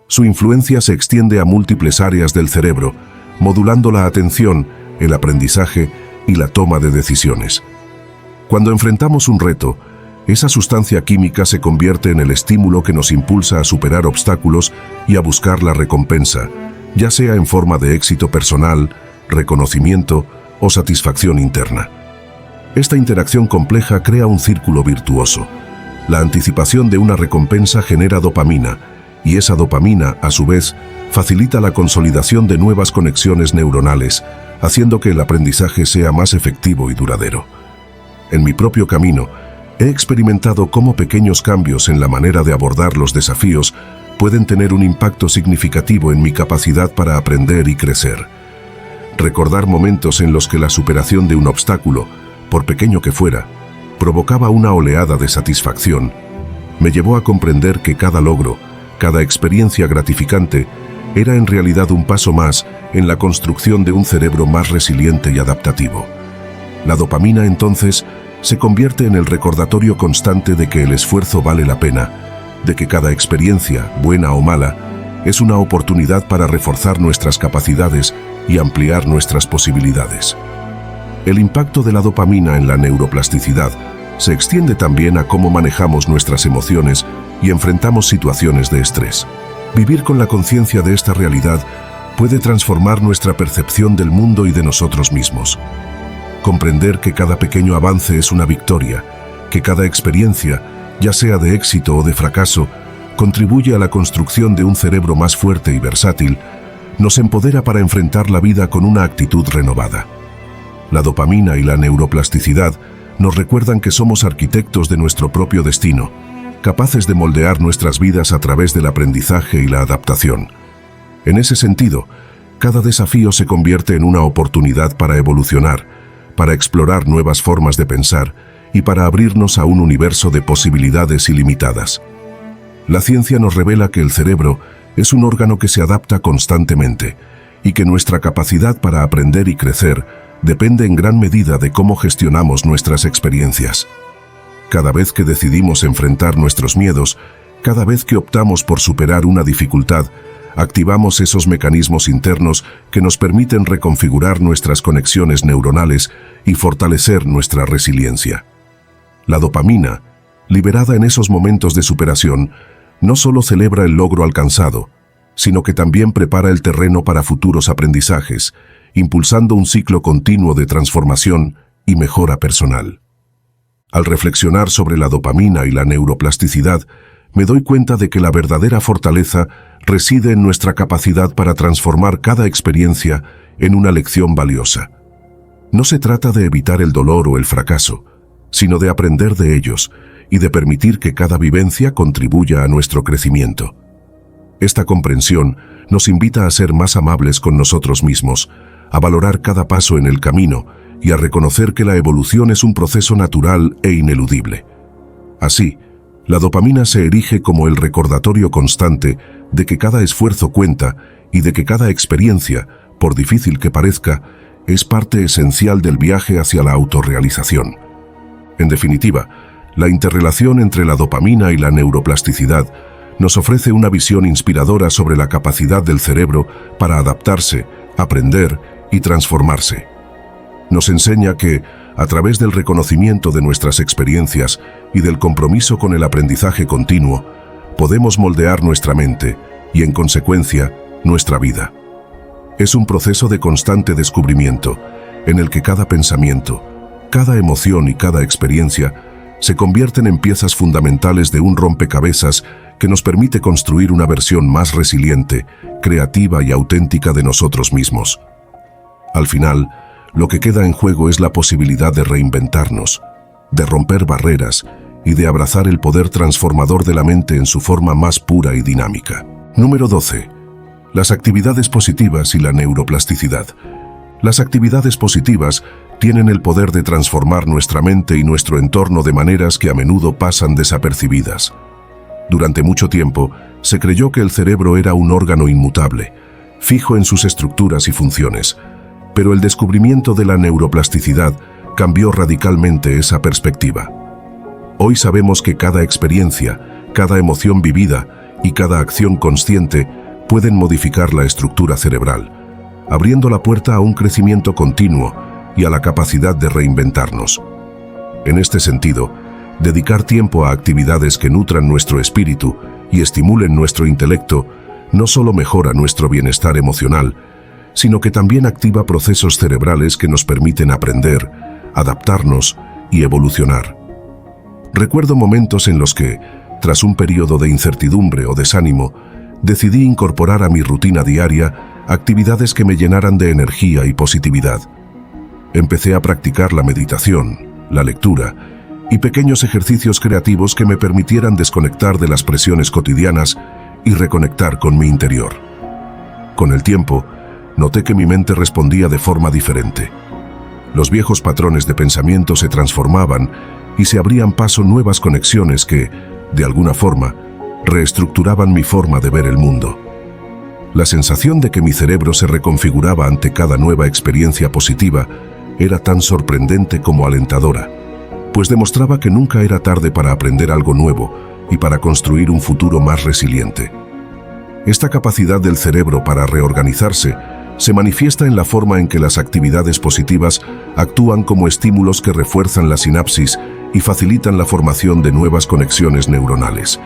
Speaker 1: Su influencia se extiende a múltiples áreas del cerebro, modulando la atención, el aprendizaje y la toma de decisiones. Cuando enfrentamos un reto, esa sustancia química se convierte en el estímulo que nos impulsa a superar obstáculos y a buscar la recompensa, ya sea en forma de éxito personal, reconocimiento o satisfacción interna. Esta interacción compleja crea un círculo virtuoso. La anticipación de una recompensa genera dopamina, y esa dopamina, a su vez, facilita la consolidación de nuevas conexiones neuronales, haciendo que el aprendizaje sea más efectivo y duradero. En mi propio camino, he experimentado cómo pequeños cambios en la manera de abordar los desafíos pueden tener un impacto significativo en mi capacidad para aprender y crecer. Recordar momentos en los que la superación de un obstáculo, por pequeño que fuera, provocaba una oleada de satisfacción, me llevó a comprender que cada logro, cada experiencia gratificante, era en realidad un paso más en la construcción de un cerebro más resiliente y adaptativo. La dopamina, entonces, se convierte en el recordatorio constante de que el esfuerzo vale la pena, de que cada experiencia, buena o mala, es una oportunidad para reforzar nuestras capacidades y ampliar nuestras posibilidades. El impacto de la dopamina en la neuroplasticidad se extiende también a cómo manejamos nuestras emociones y enfrentamos situaciones de estrés. Vivir con la conciencia de esta realidad puede transformar nuestra percepción del mundo y de nosotros mismos. Comprender que cada pequeño avance es una victoria, que cada experiencia, ya sea de éxito o de fracaso, contribuye a la construcción de un cerebro más fuerte y versátil, nos empodera para enfrentar la vida con una actitud renovada. La dopamina y la neuroplasticidad nos recuerdan que somos arquitectos de nuestro propio destino, capaces de moldear nuestras vidas a través del aprendizaje y la adaptación. En ese sentido, cada desafío se convierte en una oportunidad para evolucionar, para explorar nuevas formas de pensar y para abrirnos a un universo de posibilidades ilimitadas. La ciencia nos revela que el cerebro es un órgano que se adapta constantemente y que nuestra capacidad para aprender y crecer depende en gran medida de cómo gestionamos nuestras experiencias. Cada vez que decidimos enfrentar nuestros miedos, cada vez que optamos por superar una dificultad, activamos esos mecanismos internos que nos permiten reconfigurar nuestras conexiones neuronales y fortalecer nuestra resiliencia. La dopamina, liberada en esos momentos de superación, no solo celebra el logro alcanzado, sino que también prepara el terreno para futuros aprendizajes, impulsando un ciclo continuo de transformación y mejora personal. Al reflexionar sobre la dopamina y la neuroplasticidad, me doy cuenta de que la verdadera fortaleza reside en nuestra capacidad para transformar cada experiencia en una lección valiosa. No se trata de evitar el dolor o el fracaso, sino de aprender de ellos y de permitir que cada vivencia contribuya a nuestro crecimiento. Esta comprensión nos invita a ser más amables con nosotros mismos, a valorar cada paso en el camino y a reconocer que la evolución es un proceso natural e ineludible. Así, la dopamina se erige como el recordatorio constante de que cada esfuerzo cuenta y de que cada experiencia, por difícil que parezca, es parte esencial del viaje hacia la autorrealización. En definitiva, la interrelación entre la dopamina y la neuroplasticidad nos ofrece una visión inspiradora sobre la capacidad del cerebro para adaptarse, aprender y transformarse. Nos enseña que, a través del reconocimiento de nuestras experiencias y del compromiso con el aprendizaje continuo, podemos moldear nuestra mente y, en consecuencia, nuestra vida. Es un proceso de constante descubrimiento, en el que cada pensamiento, cada emoción y cada experiencia se convierten en piezas fundamentales de un rompecabezas que nos permite construir una versión más resiliente, creativa y auténtica de nosotros mismos. Al final, lo que queda en juego es la posibilidad de reinventarnos, de romper barreras y de abrazar el poder transformador de la mente en su forma más pura y dinámica. Número 12. Las actividades positivas y la neuroplasticidad. Las actividades positivas tienen el poder de transformar nuestra mente y nuestro entorno de maneras que a menudo pasan desapercibidas. Durante mucho tiempo, se creyó que el cerebro era un órgano inmutable, fijo en sus estructuras y funciones, pero el descubrimiento de la neuroplasticidad cambió radicalmente esa perspectiva. Hoy sabemos que cada experiencia, cada emoción vivida y cada acción consciente pueden modificar la estructura cerebral, abriendo la puerta a un crecimiento continuo y a la capacidad de reinventarnos. En este sentido, dedicar tiempo a actividades que nutran nuestro espíritu y estimulen nuestro intelecto no solo mejora nuestro bienestar emocional, sino que también activa procesos cerebrales que nos permiten aprender, adaptarnos y evolucionar. Recuerdo momentos en los que, tras un periodo de incertidumbre o desánimo, decidí incorporar a mi rutina diaria actividades que me llenaran de energía y positividad. Empecé a practicar la meditación, la lectura y pequeños ejercicios creativos que me permitieran desconectar de las presiones cotidianas y reconectar con mi interior. Con el tiempo, noté que mi mente respondía de forma diferente. Los viejos patrones de pensamiento se transformaban y se abrían paso nuevas conexiones que, de alguna forma, reestructuraban mi forma de ver el mundo. La sensación de que mi cerebro se reconfiguraba ante cada nueva experiencia positiva era tan sorprendente como alentadora, pues demostraba que nunca era tarde para aprender algo nuevo y para construir un futuro más resiliente. Esta capacidad del cerebro para reorganizarse se manifiesta en la forma en que las actividades positivas actúan como estímulos que refuerzan la sinapsis y facilitan la formación de nuevas conexiones neuronales.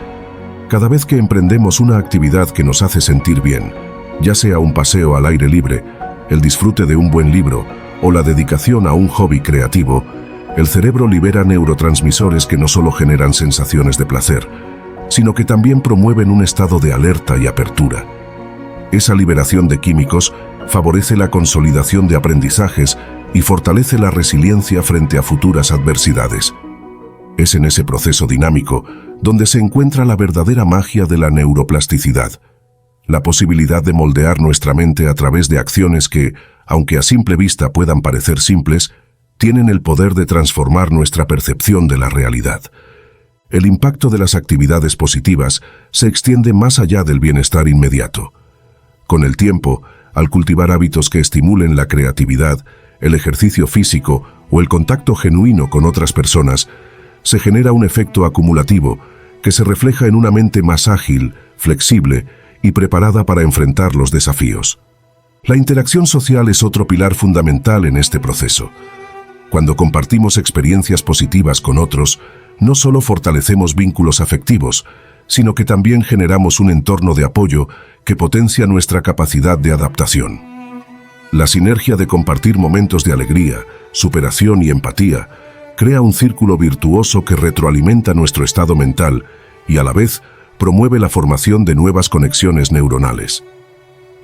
Speaker 1: Cada vez que emprendemos una actividad que nos hace sentir bien, ya sea un paseo al aire libre, el disfrute de un buen libro o la dedicación a un hobby creativo, el cerebro libera neurotransmisores que no solo generan sensaciones de placer, sino que también promueven un estado de alerta y apertura. Esa liberación de químicos favorece la consolidación de aprendizajes y fortalece la resiliencia frente a futuras adversidades. Es en ese proceso dinámico donde se encuentra la verdadera magia de la neuroplasticidad, la posibilidad de moldear nuestra mente a través de acciones que, aunque a simple vista puedan parecer simples, tienen el poder de transformar nuestra percepción de la realidad. El impacto de las actividades positivas se extiende más allá del bienestar inmediato. Con el tiempo, al cultivar hábitos que estimulen la creatividad, el ejercicio físico o el contacto genuino con otras personas, se genera un efecto acumulativo que se refleja en una mente más ágil, flexible y preparada para enfrentar los desafíos. La interacción social es otro pilar fundamental en este proceso. Cuando compartimos experiencias positivas con otros, no solo fortalecemos vínculos afectivos, sino que también generamos un entorno de apoyo que potencia nuestra capacidad de adaptación. La sinergia de compartir momentos de alegría, superación y empatía crea un círculo virtuoso que retroalimenta nuestro estado mental y a la vez promueve la formación de nuevas conexiones neuronales.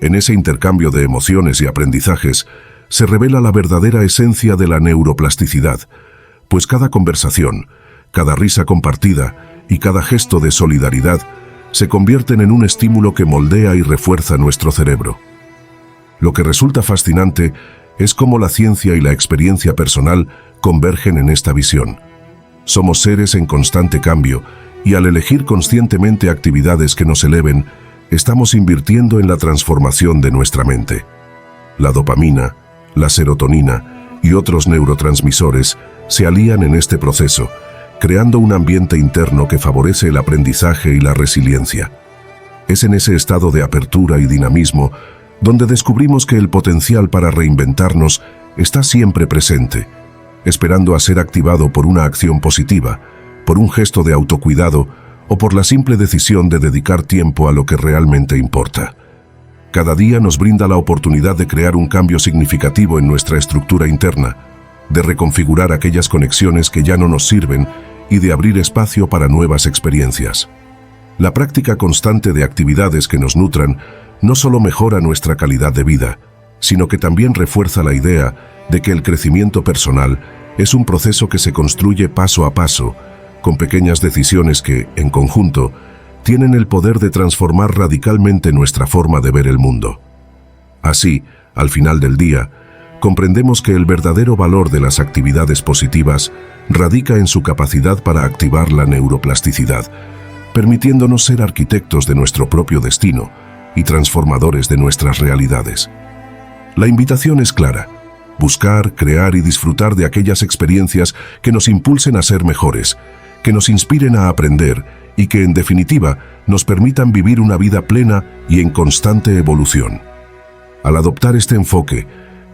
Speaker 1: En ese intercambio de emociones y aprendizajes se revela la verdadera esencia de la neuroplasticidad, pues cada conversación, cada risa compartida y cada gesto de solidaridad se convierten en un estímulo que moldea y refuerza nuestro cerebro. Lo que resulta fascinante es cómo la ciencia y la experiencia personal convergen en esta visión. Somos seres en constante cambio y al elegir conscientemente actividades que nos eleven, estamos invirtiendo en la transformación de nuestra mente. La dopamina, la serotonina y otros neurotransmisores se alían en este proceso, creando un ambiente interno que favorece el aprendizaje y la resiliencia. Es en ese estado de apertura y dinamismo donde descubrimos que el potencial para reinventarnos está siempre presente, esperando a ser activado por una acción positiva, por un gesto de autocuidado o por la simple decisión de dedicar tiempo a lo que realmente importa. Cada día nos brinda la oportunidad de crear un cambio significativo en nuestra estructura interna, de reconfigurar aquellas conexiones que ya no nos sirven y de abrir espacio para nuevas experiencias. La práctica constante de actividades que nos nutran no solo mejora nuestra calidad de vida, sino que también refuerza la idea de que el crecimiento personal es un proceso que se construye paso a paso, con pequeñas decisiones que, en conjunto, tienen el poder de transformar radicalmente nuestra forma de ver el mundo. Así, al final del día, comprendemos que el verdadero valor de las actividades positivas radica en su capacidad para activar la neuroplasticidad, permitiéndonos ser arquitectos de nuestro propio destino y transformadores de nuestras realidades. La invitación es clara: buscar, crear y disfrutar de aquellas experiencias que nos impulsen a ser mejores, que nos inspiren a aprender y que en definitiva nos permitan vivir una vida plena y en constante evolución. Al adoptar este enfoque,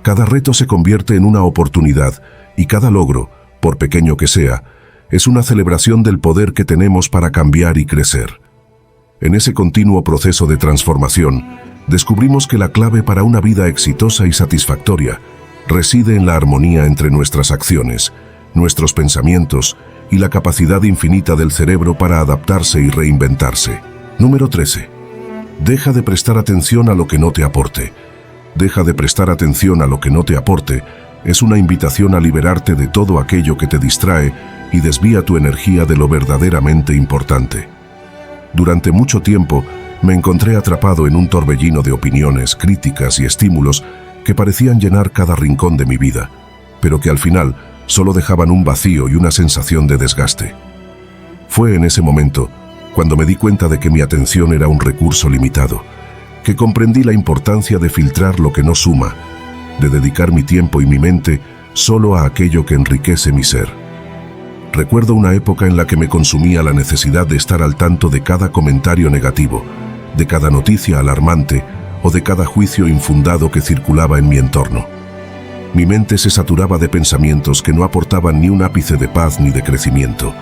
Speaker 1: cada reto se convierte en una oportunidad y cada logro, por pequeño que sea, es una celebración del poder que tenemos para cambiar y crecer. En ese continuo proceso de transformación, descubrimos que la clave para una vida exitosa y satisfactoria reside en la armonía entre nuestras acciones, nuestros pensamientos y la capacidad infinita del cerebro para adaptarse y reinventarse. Número 13. Deja de prestar atención a lo que no te aporte. Deja de prestar atención a lo que no te aporte es una invitación a liberarte de todo aquello que te distrae y desvía tu energía de lo verdaderamente importante. Durante mucho tiempo me encontré atrapado en un torbellino de opiniones, críticas y estímulos que parecían llenar cada rincón de mi vida, pero que al final solo dejaban un vacío y una sensación de desgaste. Fue en ese momento cuando me di cuenta de que mi atención era un recurso limitado, que comprendí la importancia de filtrar lo que no suma, de dedicar mi tiempo y mi mente solo a aquello que enriquece mi ser. Recuerdo una época en la que me consumía la necesidad de estar al tanto de cada comentario negativo, de cada noticia alarmante o de cada juicio infundado que circulaba en mi entorno. Mi mente se saturaba de pensamientos que no aportaban ni un ápice de paz ni de crecimiento,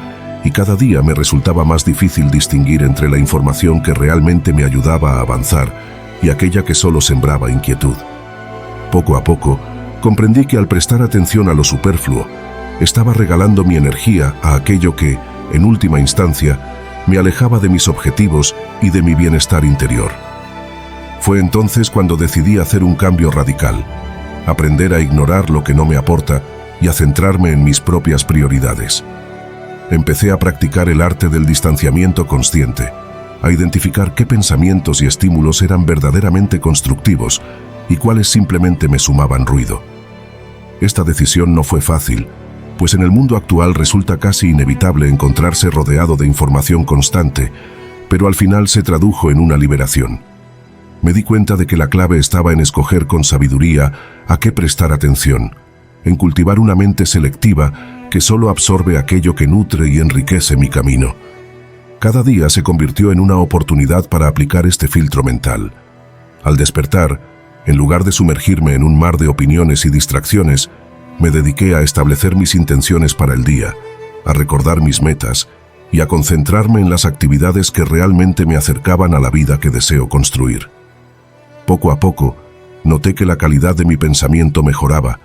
Speaker 1: y cada día me resultaba más difícil distinguir entre la información que realmente me ayudaba a avanzar y aquella que solo sembraba inquietud. Poco a poco, comprendí que al prestar atención a lo superfluo, estaba regalando mi energía a aquello que, en última instancia, me alejaba de mis objetivos y de mi bienestar interior. Fue entonces cuando decidí hacer un cambio radical, aprender a ignorar lo que no me aporta y a centrarme en mis propias prioridades. Empecé a practicar el arte del distanciamiento consciente, a identificar qué pensamientos y estímulos eran verdaderamente constructivos y cuáles simplemente me sumaban ruido. Esta decisión no fue fácil, pues en el mundo actual resulta casi inevitable encontrarse rodeado de información constante, pero al final se tradujo en una liberación. Me di cuenta de que la clave estaba en escoger con sabiduría a qué prestar atención, en cultivar una mente selectiva que solo absorbe aquello que nutre y enriquece mi camino. Cada día se convirtió en una oportunidad para aplicar este filtro mental. Al despertar, en lugar de sumergirme en un mar de opiniones y distracciones, me dediqué a establecer mis intenciones para el día, a recordar mis metas y a concentrarme en las actividades que realmente me acercaban a la vida que deseo construir. Poco a poco, noté que la calidad de mi pensamiento mejoraba,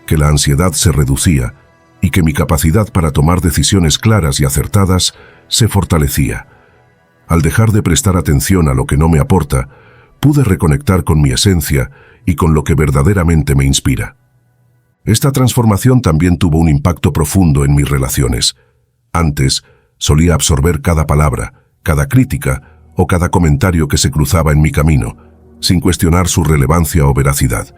Speaker 1: que la ansiedad se reducía y que mi capacidad para tomar decisiones claras y acertadas se fortalecía. Al dejar de prestar atención a lo que no me aporta, pude reconectar con mi esencia y con lo que verdaderamente me inspira. Esta transformación también tuvo un impacto profundo en mis relaciones. Antes, solía absorber cada palabra, cada crítica o cada comentario que se cruzaba en mi camino, sin cuestionar su relevancia o veracidad.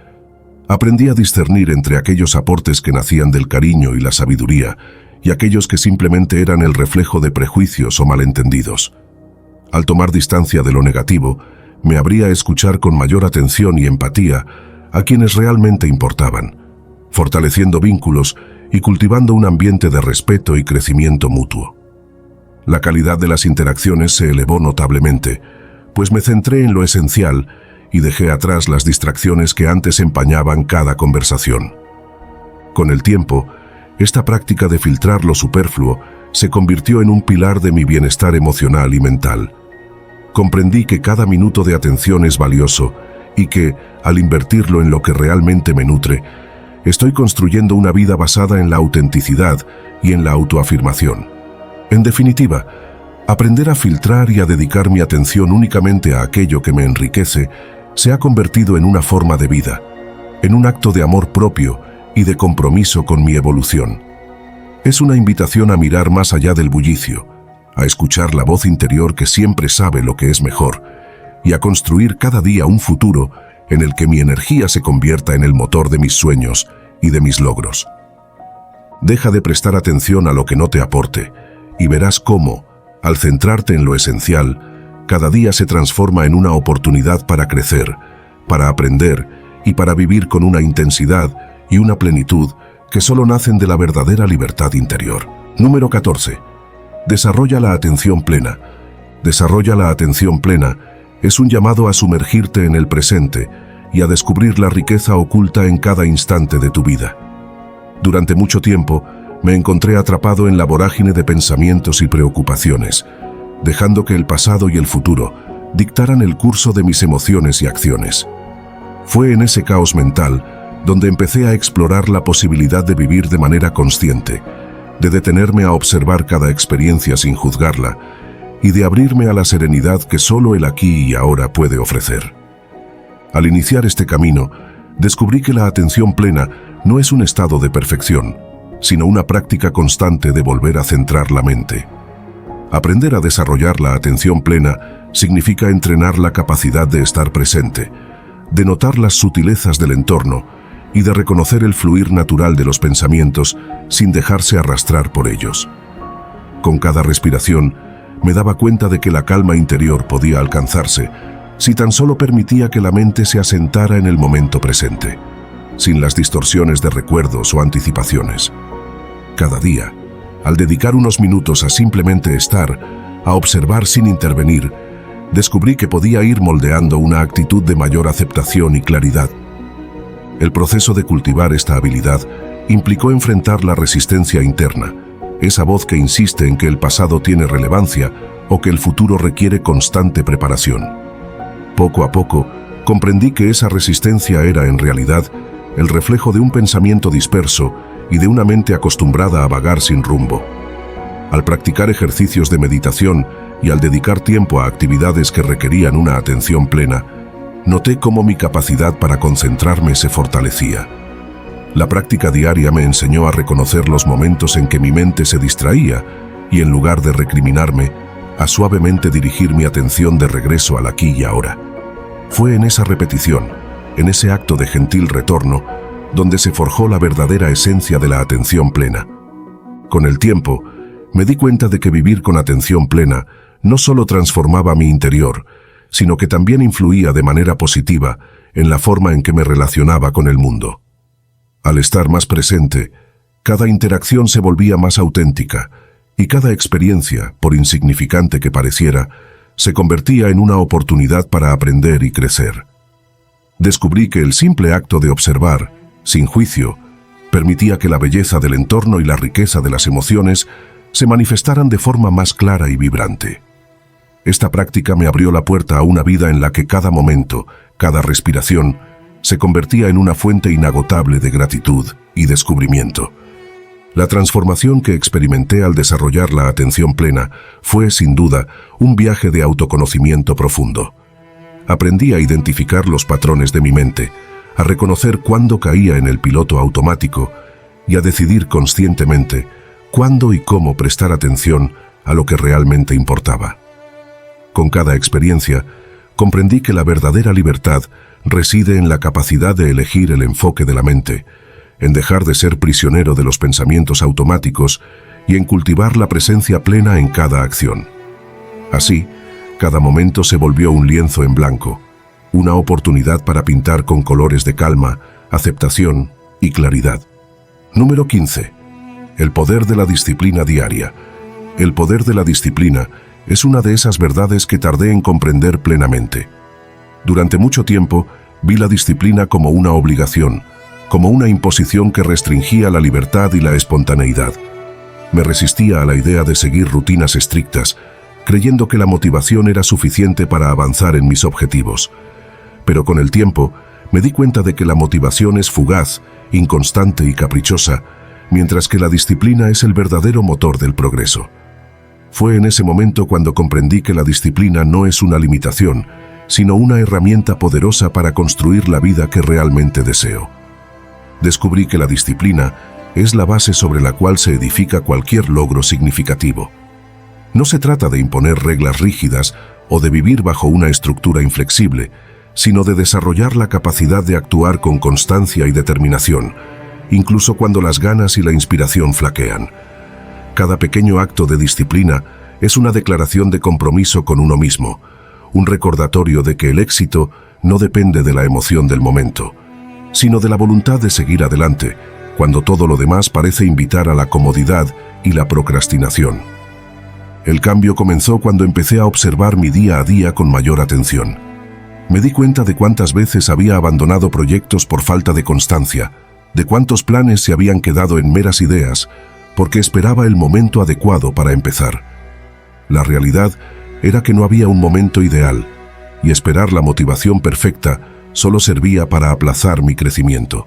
Speaker 1: Aprendí a discernir entre aquellos aportes que nacían del cariño y la sabiduría y aquellos que simplemente eran el reflejo de prejuicios o malentendidos. Al tomar distancia de lo negativo, me abría a escuchar con mayor atención y empatía a quienes realmente importaban, fortaleciendo vínculos y cultivando un ambiente de respeto y crecimiento mutuo. La calidad de las interacciones se elevó notablemente, pues me centré en lo esencial y dejé atrás las distracciones que antes empañaban cada conversación. Con el tiempo, esta práctica de filtrar lo superfluo se convirtió en un pilar de mi bienestar emocional y mental. Comprendí que cada minuto de atención es valioso y que, al invertirlo en lo que realmente me nutre, estoy construyendo una vida basada en la autenticidad y en la autoafirmación. En definitiva, aprender a filtrar y a dedicar mi atención únicamente a aquello que me enriquece se ha convertido en una forma de vida, en un acto de amor propio y de compromiso con mi evolución. Es una invitación a mirar más allá del bullicio, a escuchar la voz interior que siempre sabe lo que es mejor y a construir cada día un futuro en el que mi energía se convierta en el motor de mis sueños y de mis logros. Deja de prestar atención a lo que no te aporte y verás cómo, al centrarte en lo esencial, cada día se transforma en una oportunidad para crecer, para aprender y para vivir con una intensidad y una plenitud que solo nacen de la verdadera libertad interior. Número 14. Desarrolla la atención plena. Desarrolla la atención plena es un llamado a sumergirte en el presente y a descubrir la riqueza oculta en cada instante de tu vida. Durante mucho tiempo, me encontré atrapado en la vorágine de pensamientos y preocupaciones, dejando que el pasado y el futuro dictaran el curso de mis emociones y acciones. Fue en ese caos mental donde empecé a explorar la posibilidad de vivir de manera consciente, de detenerme a observar cada experiencia sin juzgarla y de abrirme a la serenidad que solo el aquí y ahora puede ofrecer. Al iniciar este camino, descubrí que la atención plena no es un estado de perfección, sino una práctica constante de volver a centrar la mente. Aprender a desarrollar la atención plena significa entrenar la capacidad de estar presente, de notar las sutilezas del entorno y de reconocer el fluir natural de los pensamientos sin dejarse arrastrar por ellos. Con cada respiración, me daba cuenta de que la calma interior podía alcanzarse si tan solo permitía que la mente se asentara en el momento presente, sin las distorsiones de recuerdos o anticipaciones. Cada día, al dedicar unos minutos a simplemente estar, a observar sin intervenir, descubrí que podía ir moldeando una actitud de mayor aceptación y claridad. El proceso de cultivar esta habilidad implicó enfrentar la resistencia interna, esa voz que insiste en que el pasado tiene relevancia o que el futuro requiere constante preparación. Poco a poco, comprendí que esa resistencia era en realidad el reflejo de un pensamiento disperso y de una mente acostumbrada a vagar sin rumbo. Al practicar ejercicios de meditación y al dedicar tiempo a actividades que requerían una atención plena, noté cómo mi capacidad para concentrarme se fortalecía. La práctica diaria me enseñó a reconocer los momentos en que mi mente se distraía y, en lugar de recriminarme, a suavemente dirigir mi atención de regreso al aquí y ahora. Fue en esa repetición, en ese acto de gentil retorno, donde se forjó la verdadera esencia de la atención plena. Con el tiempo, me di cuenta de que vivir con atención plena no solo transformaba mi interior, sino que también influía de manera positiva en la forma en que me relacionaba con el mundo. Al estar más presente, cada interacción se volvía más auténtica y cada experiencia, por insignificante que pareciera, se convertía en una oportunidad para aprender y crecer. Descubrí que el simple acto de observar, sin juicio, permitía que la belleza del entorno y la riqueza de las emociones se manifestaran de forma más clara y vibrante. Esta práctica me abrió la puerta a una vida en la que cada momento, cada respiración, se convertía en una fuente inagotable de gratitud y descubrimiento. La transformación que experimenté al desarrollar la atención plena fue, sin duda, un viaje de autoconocimiento profundo. Aprendí a identificar los patrones de mi mente, a reconocer cuándo caía en el piloto automático y a decidir conscientemente cuándo y cómo prestar atención a lo que realmente importaba. Con cada experiencia, comprendí que la verdadera libertad reside en la capacidad de elegir el enfoque de la mente, en dejar de ser prisionero de los pensamientos automáticos y en cultivar la presencia plena en cada acción. Así, cada momento se volvió un lienzo en blanco, una oportunidad para pintar con colores de calma, aceptación y claridad. Número 15. El poder de la disciplina diaria. El poder de la disciplina es una de esas verdades que tardé en comprender plenamente. Durante mucho tiempo, vi la disciplina como una obligación, como una imposición que restringía la libertad y la espontaneidad. Me resistía a la idea de seguir rutinas estrictas, creyendo que la motivación era suficiente para avanzar en mis objetivos. Pero con el tiempo, me di cuenta de que la motivación es fugaz, inconstante y caprichosa, mientras que la disciplina es el verdadero motor del progreso. Fue en ese momento cuando comprendí que la disciplina no es una limitación, sino una herramienta poderosa para construir la vida que realmente deseo. Descubrí que la disciplina es la base sobre la cual se edifica cualquier logro significativo. No se trata de imponer reglas rígidas o de vivir bajo una estructura inflexible, sino de desarrollar la capacidad de actuar con constancia y determinación, incluso cuando las ganas y la inspiración flaquean. Cada pequeño acto de disciplina es una declaración de compromiso con uno mismo, un recordatorio de que el éxito no depende de la emoción del momento, sino de la voluntad de seguir adelante, cuando todo lo demás parece invitar a la comodidad y la procrastinación. El cambio comenzó cuando empecé a observar mi día a día con mayor atención. Me di cuenta de cuántas veces había abandonado proyectos por falta de constancia, de cuántos planes se habían quedado en meras ideas, porque esperaba el momento adecuado para empezar. La realidad era que no había un momento ideal, y esperar la motivación perfecta solo servía para aplazar mi crecimiento.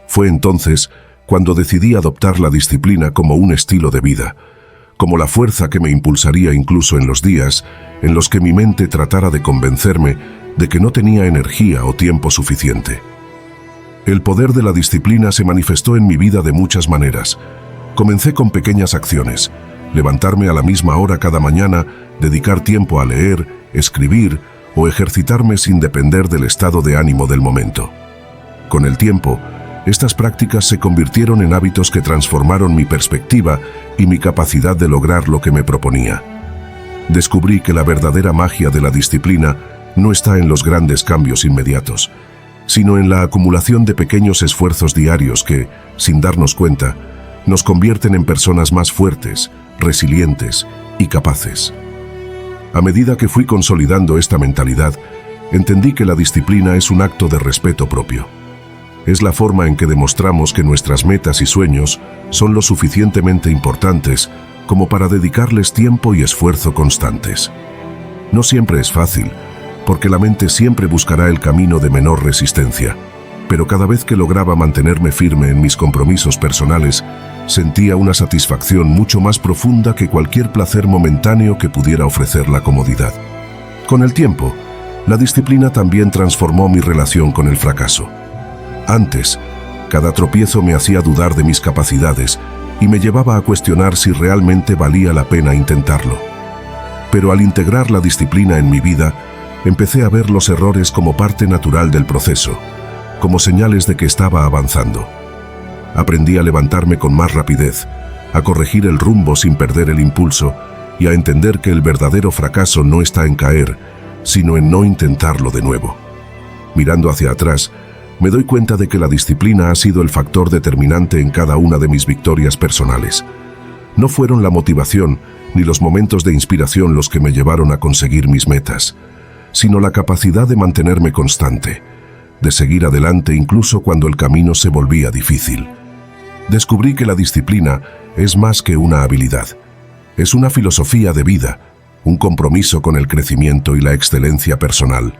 Speaker 1: Fue entonces cuando decidí adoptar la disciplina como un estilo de vida, como la fuerza que me impulsaría incluso en los días en los que mi mente tratara de convencerme de que no tenía energía o tiempo suficiente. El poder de la disciplina se manifestó en mi vida de muchas maneras. Comencé con pequeñas acciones: levantarme a la misma hora cada mañana, dedicar tiempo a leer, escribir o ejercitarme sin depender del estado de ánimo del momento. Con el tiempo, estas prácticas se convirtieron en hábitos que transformaron mi perspectiva y mi capacidad de lograr lo que me proponía. Descubrí que la verdadera magia de la disciplina no está en los grandes cambios inmediatos, sino en la acumulación de pequeños esfuerzos diarios que, sin darnos cuenta, nos convierten en personas más fuertes, resilientes y capaces. A medida que fui consolidando esta mentalidad, entendí que la disciplina es un acto de respeto propio. Es la forma en que demostramos que nuestras metas y sueños son lo suficientemente importantes como para dedicarles tiempo y esfuerzo constantes. No siempre es fácil, porque la mente siempre buscará el camino de menor resistencia, pero cada vez que lograba mantenerme firme en mis compromisos personales, sentía una satisfacción mucho más profunda que cualquier placer momentáneo que pudiera ofrecer la comodidad. Con el tiempo, la disciplina también transformó mi relación con el fracaso. Antes, cada tropiezo me hacía dudar de mis capacidades y me llevaba a cuestionar si realmente valía la pena intentarlo. Pero al integrar la disciplina en mi vida, empecé a ver los errores como parte natural del proceso, como señales de que estaba avanzando. Aprendí a levantarme con más rapidez, a corregir el rumbo sin perder el impulso y a entender que el verdadero fracaso no está en caer, sino en no intentarlo de nuevo. Mirando hacia atrás, me doy cuenta de que la disciplina ha sido el factor determinante en cada una de mis victorias personales. No fueron la motivación ni los momentos de inspiración los que me llevaron a conseguir mis metas, sino la capacidad de mantenerme constante, de seguir adelante incluso cuando el camino se volvía difícil. Descubrí que la disciplina es más que una habilidad. Es una filosofía de vida, un compromiso con el crecimiento y la excelencia personal.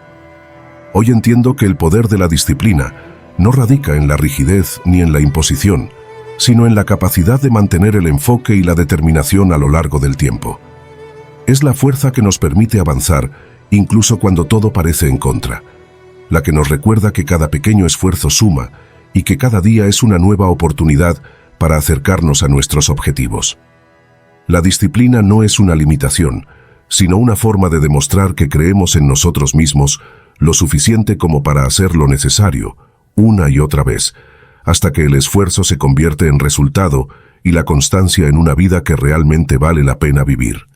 Speaker 1: Hoy entiendo que el poder de la disciplina no radica en la rigidez ni en la imposición, sino en la capacidad de mantener el enfoque y la determinación a lo largo del tiempo. Es la fuerza que nos permite avanzar, incluso cuando todo parece en contra, la que nos recuerda que cada pequeño esfuerzo suma y que cada día es una nueva oportunidad para acercarnos a nuestros objetivos. La disciplina no es una limitación, sino una forma de demostrar que creemos en nosotros mismos lo suficiente como para hacer lo necesario, una y otra vez, hasta que el esfuerzo se convierte en resultado y la constancia en una vida que realmente vale la pena vivir.